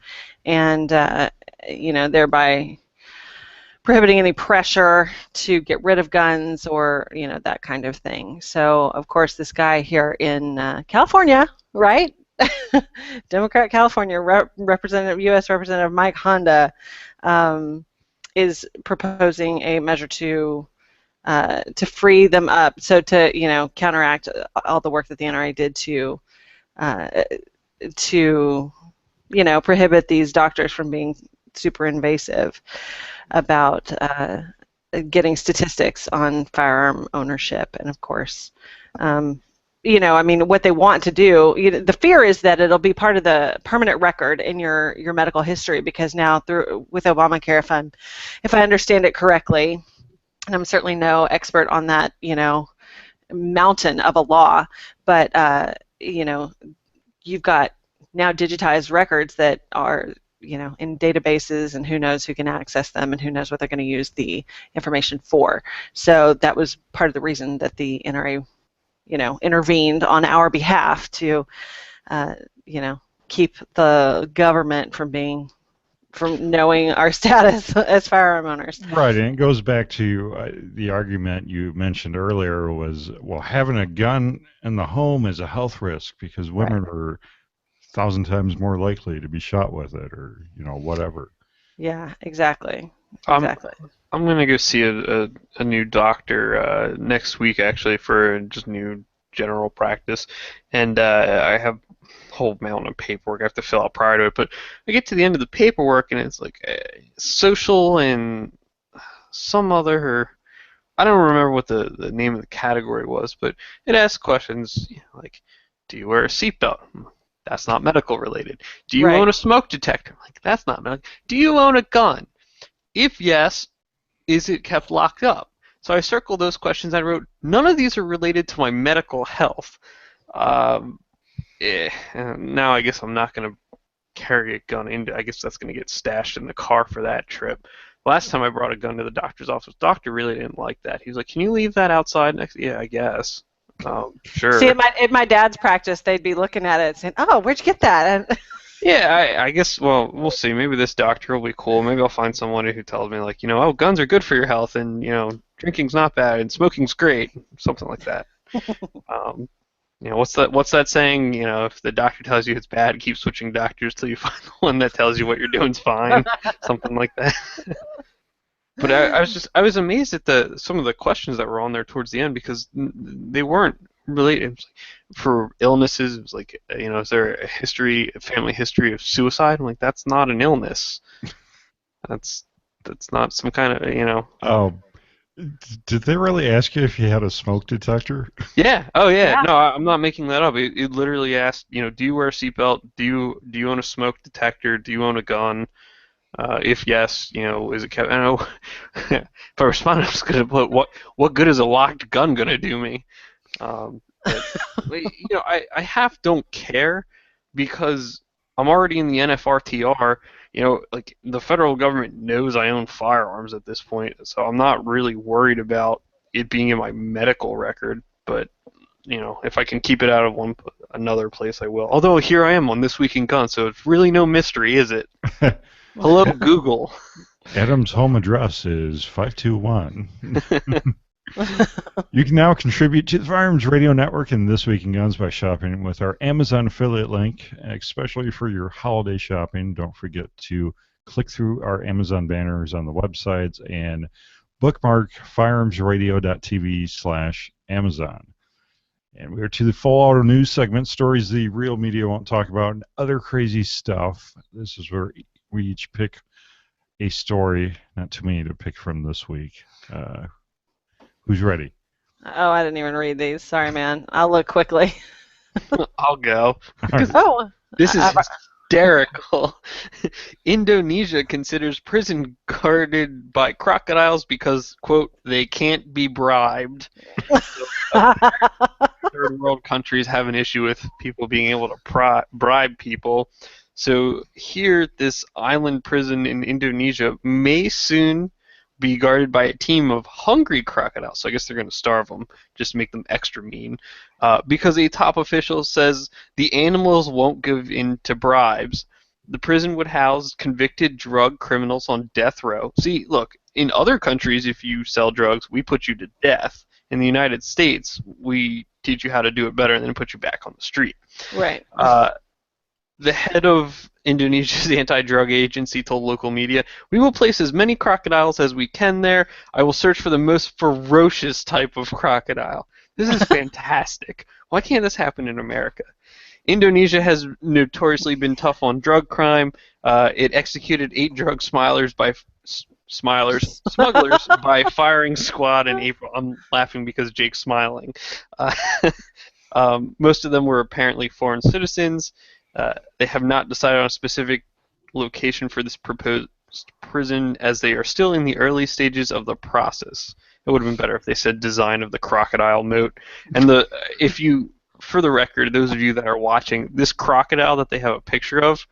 C: and thereby prohibiting any pressure to get rid of guns or that kind of thing. So of course this guy here in California, right? Democrat California U.S. Representative Mike Honda is proposing a measure to free them up, so to counteract all the work that the NRA did to prohibit these doctors from being super invasive about getting statistics on firearm ownership. And of course, what they want to do, the fear is that it'll be part of the permanent record in your medical history, because now with Obamacare, if I understand it correctly, and I'm certainly no expert on that, mountain of a law, but you've got now digitized records that are, in databases, and who knows who can access them and who knows what they're going to use the information for. So that was part of the reason that the NRA, intervened on our behalf to, keep the government from knowing our status as firearm owners.
A: Right, and it goes back to the argument you mentioned earlier was, well, having a gun in the home is a health risk because women are 1,000 times more likely to be shot with it, or whatever.
C: Yeah, exactly.
B: I'm gonna go see a new doctor next week, actually, for just new general practice, and I have a whole mountain of paperwork I have to fill out prior to it. But I get to the end of the paperwork, and it's like social and some other. I don't remember what the name of the category was, but it asks questions like, do you wear a seatbelt? That's not medical related. Do you own a smoke detector? Like, that's not medical. Do you own a gun? If yes, is it kept locked up? So I circled those questions. I wrote, none of these are related to my medical health. Now I guess I'm not going to carry a gun I guess that's going to get stashed in the car for that trip. Last time I brought a gun to the doctor's office, the doctor really didn't like that. He was like, can you leave that outside next? Yeah, I guess. Sure.
C: See, at my dad's practice, they'd be looking at it saying, oh, where'd you get that?
B: Yeah, I guess, well, we'll see. Maybe this doctor will be cool. Maybe I'll find someone who tells me, like, oh, guns are good for your health, and, drinking's not bad, and smoking's great, something like that. What's that saying? If the doctor tells you it's bad, keep switching doctors till you find the one that tells you what you're doing's fine, something like that. But I was amazed at some of the questions that were on there towards the end, because they weren't related. For illnesses, it was like, is there a family history of suicide? I'm like, that's not an illness. That's not some kind of,
A: Oh, did they really ask you if you had a smoke detector?
B: Yeah. Oh, yeah. No, I'm not making that up. It literally asked, do you wear a seatbelt? Do you own a smoke detector? Do you own a gun? If yes, is it kept? I don't know. If I respond, I'm just gonna put what good is a locked gun gonna do me? But, I half don't care, because I'm already in the NFRTR. Like, the federal government knows I own firearms at this point, so I'm not really worried about it being in my medical record. But if I can keep it out of another place, I will. Although here I am on This Week in Guns, so it's really no mystery, is it? Hello, Google.
A: Adam's home address is 521. You can now contribute to the Firearms Radio Network and This Week in Guns by shopping with our Amazon affiliate link, especially for your holiday shopping. Don't forget to click through our Amazon banners on the websites and bookmark firearmsradio.tv/Amazon. And we are to the full auto news segment, stories the real media won't talk about, and other crazy stuff. This is where we each pick a story, not too many to pick from this week. Who's ready?
C: Oh, I didn't even read these. Sorry, man. I'll look quickly.
B: I'll go.
C: Oh.
B: This is hysterical. Indonesia considers prison guarded by crocodiles because, quote, they can't be bribed. Third world countries have an issue with people being able to bribe people. So here, this island prison in Indonesia may soon be guarded by a team of hungry crocodiles. So I guess they're going to starve them, just to make them extra mean. Because a top official says the animals won't give in to bribes. The prison would house convicted drug criminals on death row. See, look, in other countries, if you sell drugs, we put you to death. In the United States, we teach you how to do it better and then put you back on the street.
C: Right.
B: The head of Indonesia's anti-drug agency told local media, "We will place as many crocodiles as we can there. I will search for the most ferocious type of crocodile." This is fantastic. Why can't this happen in America? Indonesia has notoriously been tough on drug crime. It executed 8 drug smugglers by firing squad in April. I'm laughing because Jake's smiling. Most of them were apparently foreign citizens. They have not decided on a specific location for this proposed prison, as they are still in the early stages of the process. It would have been better if they said design of the crocodile moat. And if you for the record, those of you that are watching, this crocodile that they have a picture of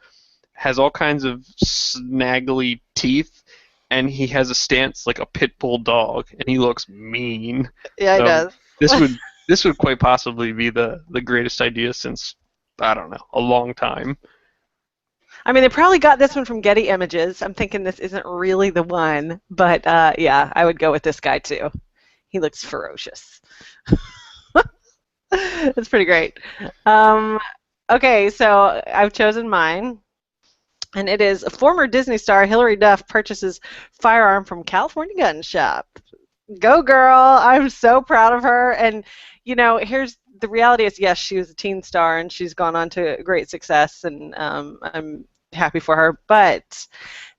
B: has all kinds of snaggly teeth, and he has a stance like a pit bull dog, and he looks mean.
C: Yeah, he does.
B: This would quite possibly be the greatest idea since, I don't know, a long time.
C: I mean, they probably got this one from Getty Images. I'm thinking this isn't really the one, but yeah, I would go with this guy too. He looks ferocious. That's pretty great. Okay, so I've chosen mine, and it is a former Disney star Hilary Duff purchases firearm from California gun shop. Go girl! I'm so proud of her. And here's the reality: is yes, she was a teen star, and she's gone on to great success, and I'm happy for her. But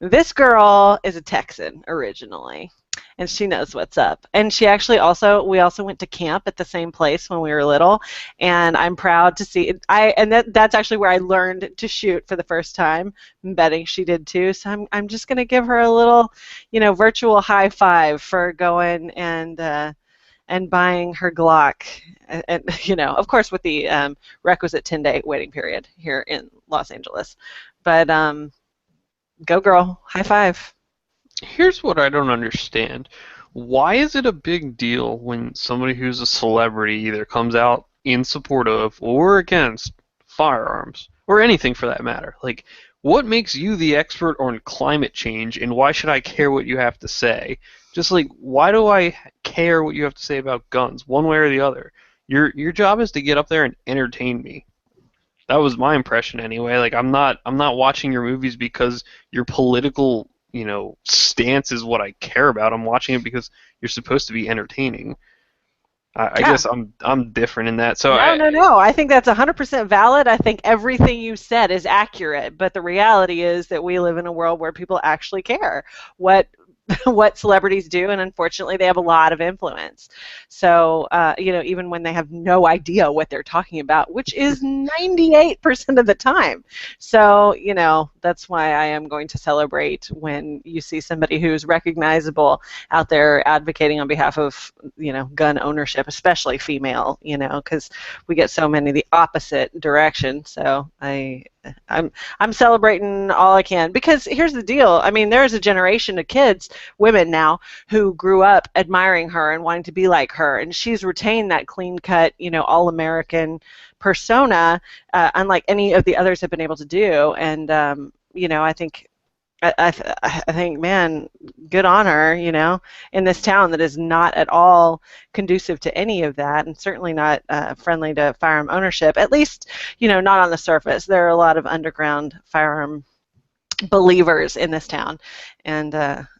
C: this girl is a Texan originally, and she knows what's up. And she actually we also went to camp at the same place when we were little, and I'm proud to see that's actually where I learned to shoot for the first time. I'm betting she did too. So I'm just gonna give her a little, virtual high five for going and buying her Glock, and of course with the requisite 10-day waiting period here in Los Angeles. But go girl, high five.
B: Here's what I don't understand. Why is it a big deal when somebody who's a celebrity either comes out in support of or against firearms, or anything for that matter? Like, what makes you the expert on climate change, and why should I care what you have to say? Just like, why do I care what you have to say about guns, one way or the other? Your job is to get up there and entertain me. That was my impression anyway. Like, I'm not watching your movies because your political, stance is what I care about. I'm watching it because you're supposed to be entertaining. I guess I'm different in that. So
C: No. I think that's 100% valid. I think everything you said is accurate. But the reality is that we live in a world where people actually care what celebrities do, and unfortunately they have a lot of influence. So even when they have no idea what they're talking about, which is 98% of the time. So that's why I am going to celebrate when you see somebody who's recognizable out there advocating on behalf of gun ownership, especially female, because we get so many the opposite direction. So I'm celebrating all I can, because here's the deal. I mean, there's a generation of kids, women now, who grew up admiring her and wanting to be like her, and she's retained that clean-cut, all-American persona, unlike any of the others have been able to do. And I think, man, good on her, in this town that is not at all conducive to any of that, and certainly not friendly to firearm ownership, at least, not on the surface. There are a lot of underground firearm believers in this town. And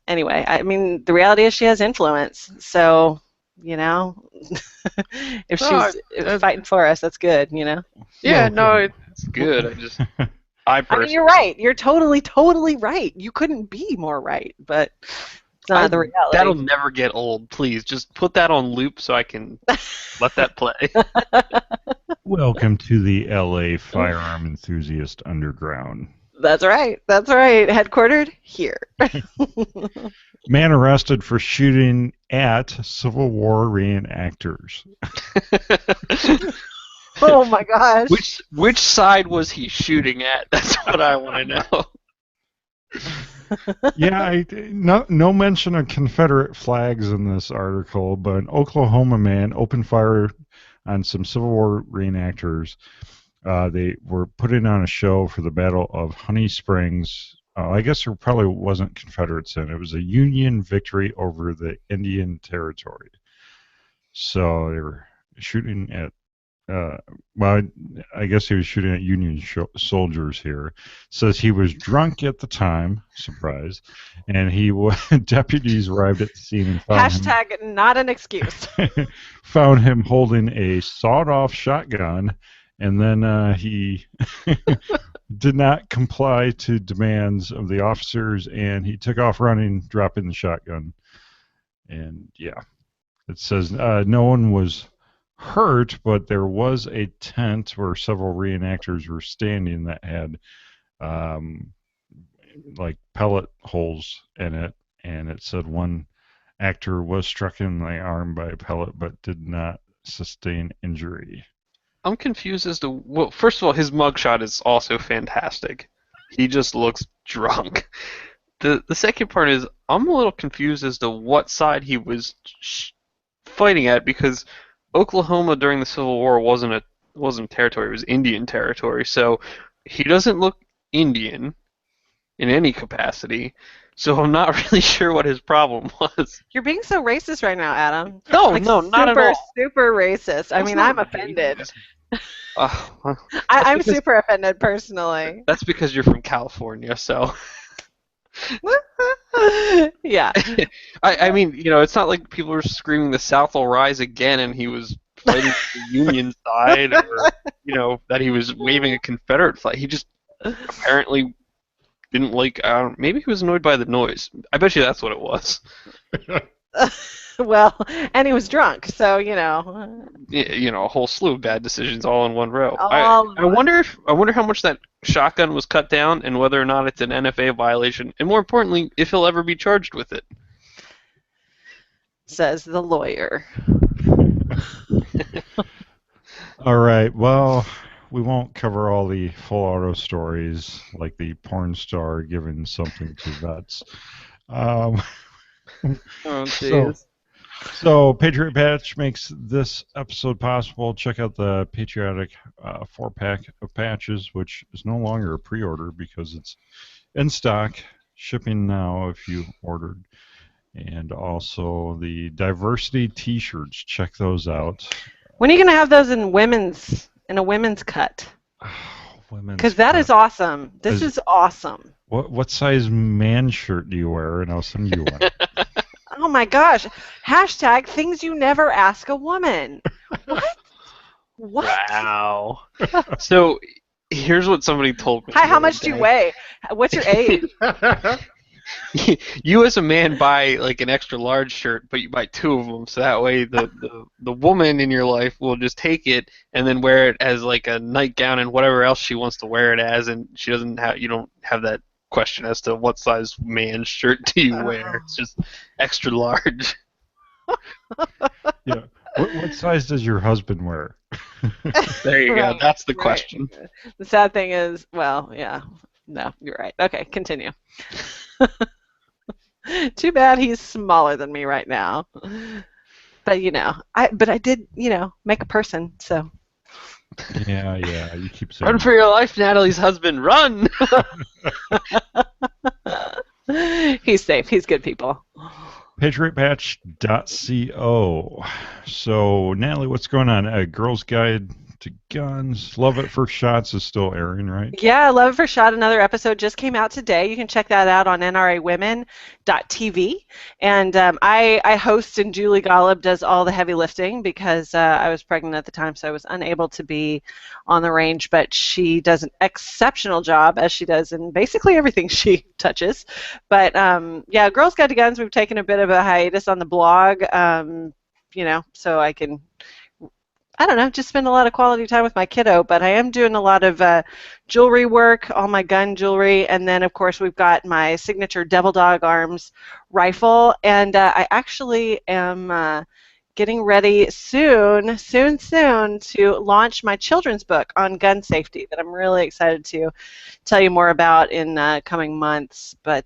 C: anyway, I mean, the reality is she has influence. So, if she's fighting for us, that's good,
B: Yeah, no, it's good. I
C: mean, you're right. You're totally, totally right. You couldn't be more right, but it's not the reality.
B: That'll never get old. Please, just put that on loop so I can let that play.
A: Welcome to the LA Firearm Enthusiast Underground.
C: That's right. That's right. Headquartered here.
A: Man arrested for shooting at Civil War reenactors.
C: Oh my gosh.
B: Which side was he shooting at? That's what I want to know.
A: Yeah, no mention of Confederate flags in this article, but an Oklahoma man opened fire on some Civil War reenactors. They were putting on a show for the Battle of Honey Springs. I guess there probably wasn't Confederates in. It was a Union victory over the Indian Territory. So they were shooting at I guess he was shooting at Union soldiers here. Says he was drunk at the time, surprise, and deputies arrived at the scene and found
C: Hashtag not an excuse.
A: Found him holding a sawed-off shotgun, and then he did not comply to demands of the officers, and he took off running, dropping the shotgun. And yeah, it says no one was hurt, but there was a tent where several reenactors were standing that had like pellet holes in it, and it said one actor was struck in the arm by a pellet but did not sustain injury.
B: I'm confused as to, well, first of all, his mugshot is also fantastic. He just looks drunk. The second part is I'm a little confused as to what side he was fighting at, because Oklahoma during the Civil War wasn't territory, it was Indian territory. So he doesn't look Indian in any capacity. So I'm not really sure what his problem was.
C: You're being so racist right now, Adam.
B: No,
C: Like,
B: no, not at all.
C: Super racist. I
B: That's
C: mean,
B: not
C: I'm offended.
B: Well,
C: I'm super offended personally.
B: that's because you're from California, so.
C: Yeah.
B: I mean, it's not like people were screaming the South will rise again and he was fighting the Union side, or, that he was waving a Confederate flag. He just apparently didn't like, maybe he was annoyed by the noise. I bet you that's what it was.
C: Well, and he was drunk, so,
B: A whole slew of bad decisions all in one row.
C: All
B: I wonder how much that shotgun was cut down, and whether or not it's an NFA violation, and more importantly, if he'll ever be charged with it.
C: Says the lawyer.
A: All right. Well, we won't cover all the full auto stories like the porn star giving something to vets.
C: Oh, jeez.
A: So Patriot Patch makes this episode possible. Check out the patriotic 4-pack of patches, which is no longer a pre-order because it's in stock, shipping now if you ordered. And also the diversity T-shirts. Check those out.
C: When are you going to have those in a women's cut? Because that is awesome. This is awesome.
A: What size man shirt do you wear? And I'll send you one.
C: Oh my gosh. # things you never ask a woman. What?
B: Wow. So here's what somebody told me.
C: Hi, how much do you weigh? What's your age?
B: You as a man buy like an extra large shirt, but you buy 2 of them, so that way the woman in your life will just take it and then wear it as like a nightgown and whatever else she wants to wear it as, and you don't have that question as to what size man shirt do you wear. It's just extra large.
A: Yeah. What size does your husband wear?
B: There you go. That's the question.
C: The sad thing is, well, yeah. No, you're right. Okay, continue. Too bad he's smaller than me right now. But I did, make a person, so.
A: Yeah, you keep saying.
B: Run for your life, Natalie's husband, run!
C: He's safe. He's good people.
A: PatriotPatch.co. So, Natalie, what's going on? Girl's Guide to Guns. Love It for Shots is still airing, right?
C: Yeah, Love It for Shot. Another episode just came out today. You can check that out on nrawomen.tv. And I host, and Julie Golub does all the heavy lifting because I was pregnant at the time, so I was unable to be on the range. But she does an exceptional job, as she does in basically everything she touches. But yeah, Girls Guide to Guns, we've taken a bit of a hiatus on the blog, so I can, I don't know, just spend a lot of quality time with my kiddo, but I am doing a lot of jewelry work, all my gun jewelry, and then, of course, we've got my signature Devil Dog Arms rifle, and I actually am getting ready soon to launch my children's book on gun safety that I'm really excited to tell you more about in coming months, but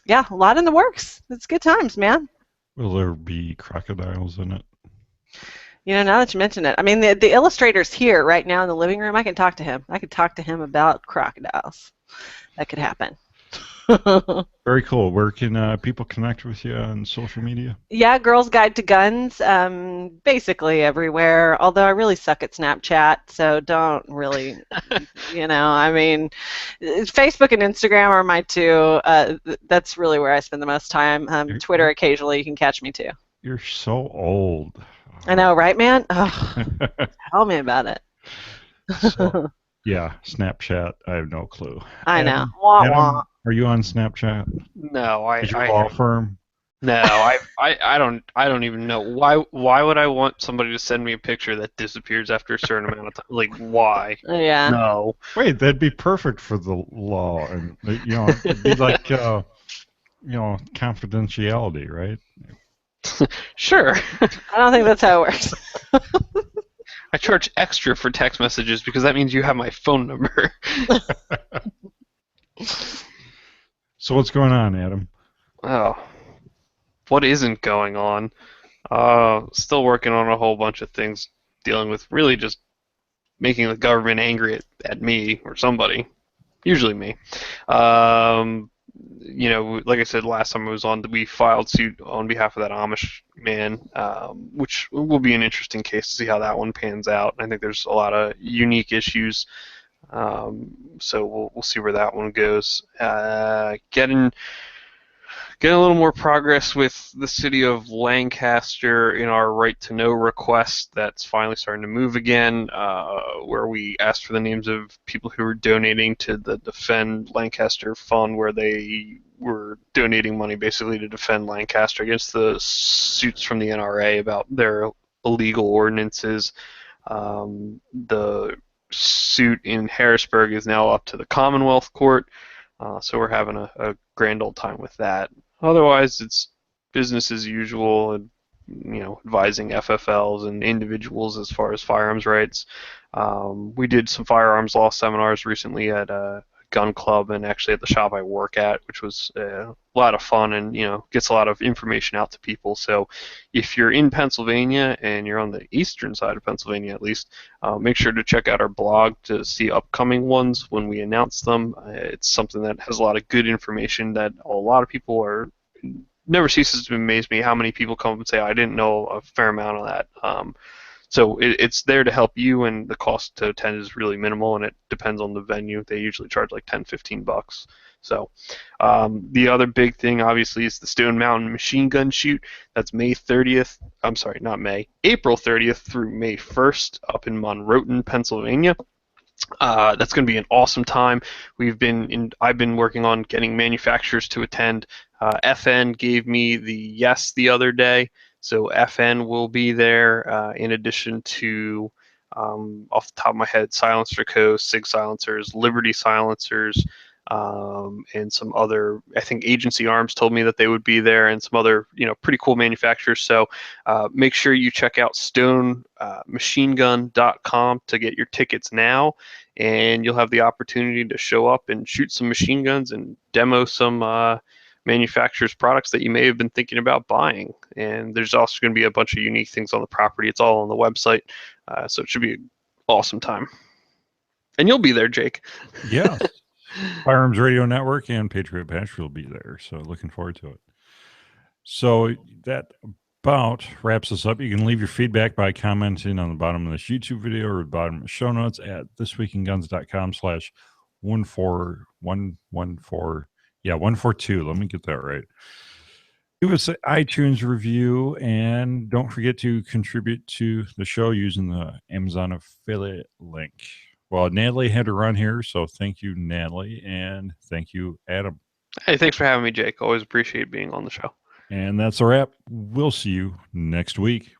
C: yeah, a lot in the works. It's good times, man.
A: Will there be crocodiles in it?
C: Now that you mention it, I mean, the illustrator's here right now in the living room. I can talk to him. I could talk to him about crocodiles. That could happen.
A: Very cool. Where can people connect with you on social media?
C: Yeah, Girls Guide to Guns, basically everywhere, although I really suck at Snapchat, so don't really, I mean, Facebook and Instagram are my 2. That's really where I spend the most time. Twitter, occasionally, you can catch me too.
A: You're so old.
C: I know, right, man? Oh, tell me about it.
A: So, yeah, Snapchat, I have no clue.
C: I know.
A: Adam, are you on Snapchat?
B: No,
A: Is your law firm?
B: No, I don't even know. Why would I want somebody to send me a picture that disappears after a certain amount of time? Like, why?
C: Yeah.
B: No.
A: Wait, that'd be perfect for the law, and it'd be like confidentiality, right?
B: Sure.
C: I don't think that's how it works.
B: I charge extra for text messages because that means you have my phone number.
A: So what's going on, Adam?
B: Oh, what isn't going on? Still working on a whole bunch of things, dealing with really just making the government angry at me or somebody, usually me. Like I said last time I was on, we filed suit on behalf of that Amish man, which will be an interesting case to see how that one pans out. I think there's a lot of unique issues, so we'll see where that one goes. Getting a little more progress with the city of Lancaster in our right to know request that's finally starting to move again, where we asked for the names of people who were donating to the Defend Lancaster Fund, where they were donating money basically to defend Lancaster against the suits from the NRA about their illegal ordinances. The suit in Harrisburg is now up to the Commonwealth Court, so we're having a grand old time with that. Otherwise, it's business as usual, and advising FFLs and individuals as far as firearms rights. We did some firearms law seminars recently at a gun club and actually at the shop I work at, which was a lot of fun and gets a lot of information out to people. So if you're in Pennsylvania and you're on the eastern side of Pennsylvania at least, make sure to check out our blog to see upcoming ones when we announce them. It's something that has a lot of good information that a lot of people are never ceases to amaze me how many people come up and say, I didn't know a fair amount of that. So it's there to help you, and the cost to attend is really minimal, and it depends on the venue. They usually charge like $10-15. So the other big thing, obviously, is the Stone Mountain Machine Gun Shoot. That's April 30th through May 1st up in Monroe, Pennsylvania. That's going to be an awesome time. I've been working on getting manufacturers to attend. FN gave me the yes the other day, so FN will be there. In addition to, off the top of my head, Silencer Co., Sig Silencers, Liberty Silencers, and some other. I think Agency Arms told me that they would be there, and some other pretty cool manufacturers. So make sure you check out stonemachinegun.com to get your tickets now, and you'll have the opportunity to show up and shoot some machine guns and demo some manufacturers' products that you may have been thinking about buying. And there's also going to be a bunch of unique things on the property. It's all on the website, so it should be an awesome time. And you'll be there, Jake.
A: Yes. Firearms Radio Network and Patriot Patch will be there, so looking forward to it. So that about wraps us up. You can leave your feedback by commenting on the bottom of this YouTube video or the bottom of the show notes at thisweekinguns.com/14114. Yeah, 142. Let me get that right. Give us an iTunes review, and don't forget to contribute to the show using the Amazon affiliate link. Well, Natalie had to run here, so thank you, Natalie, and thank you, Adam.
B: Hey, thanks for having me, Jake. Always appreciate being on the show.
A: And that's a wrap. We'll see you next week.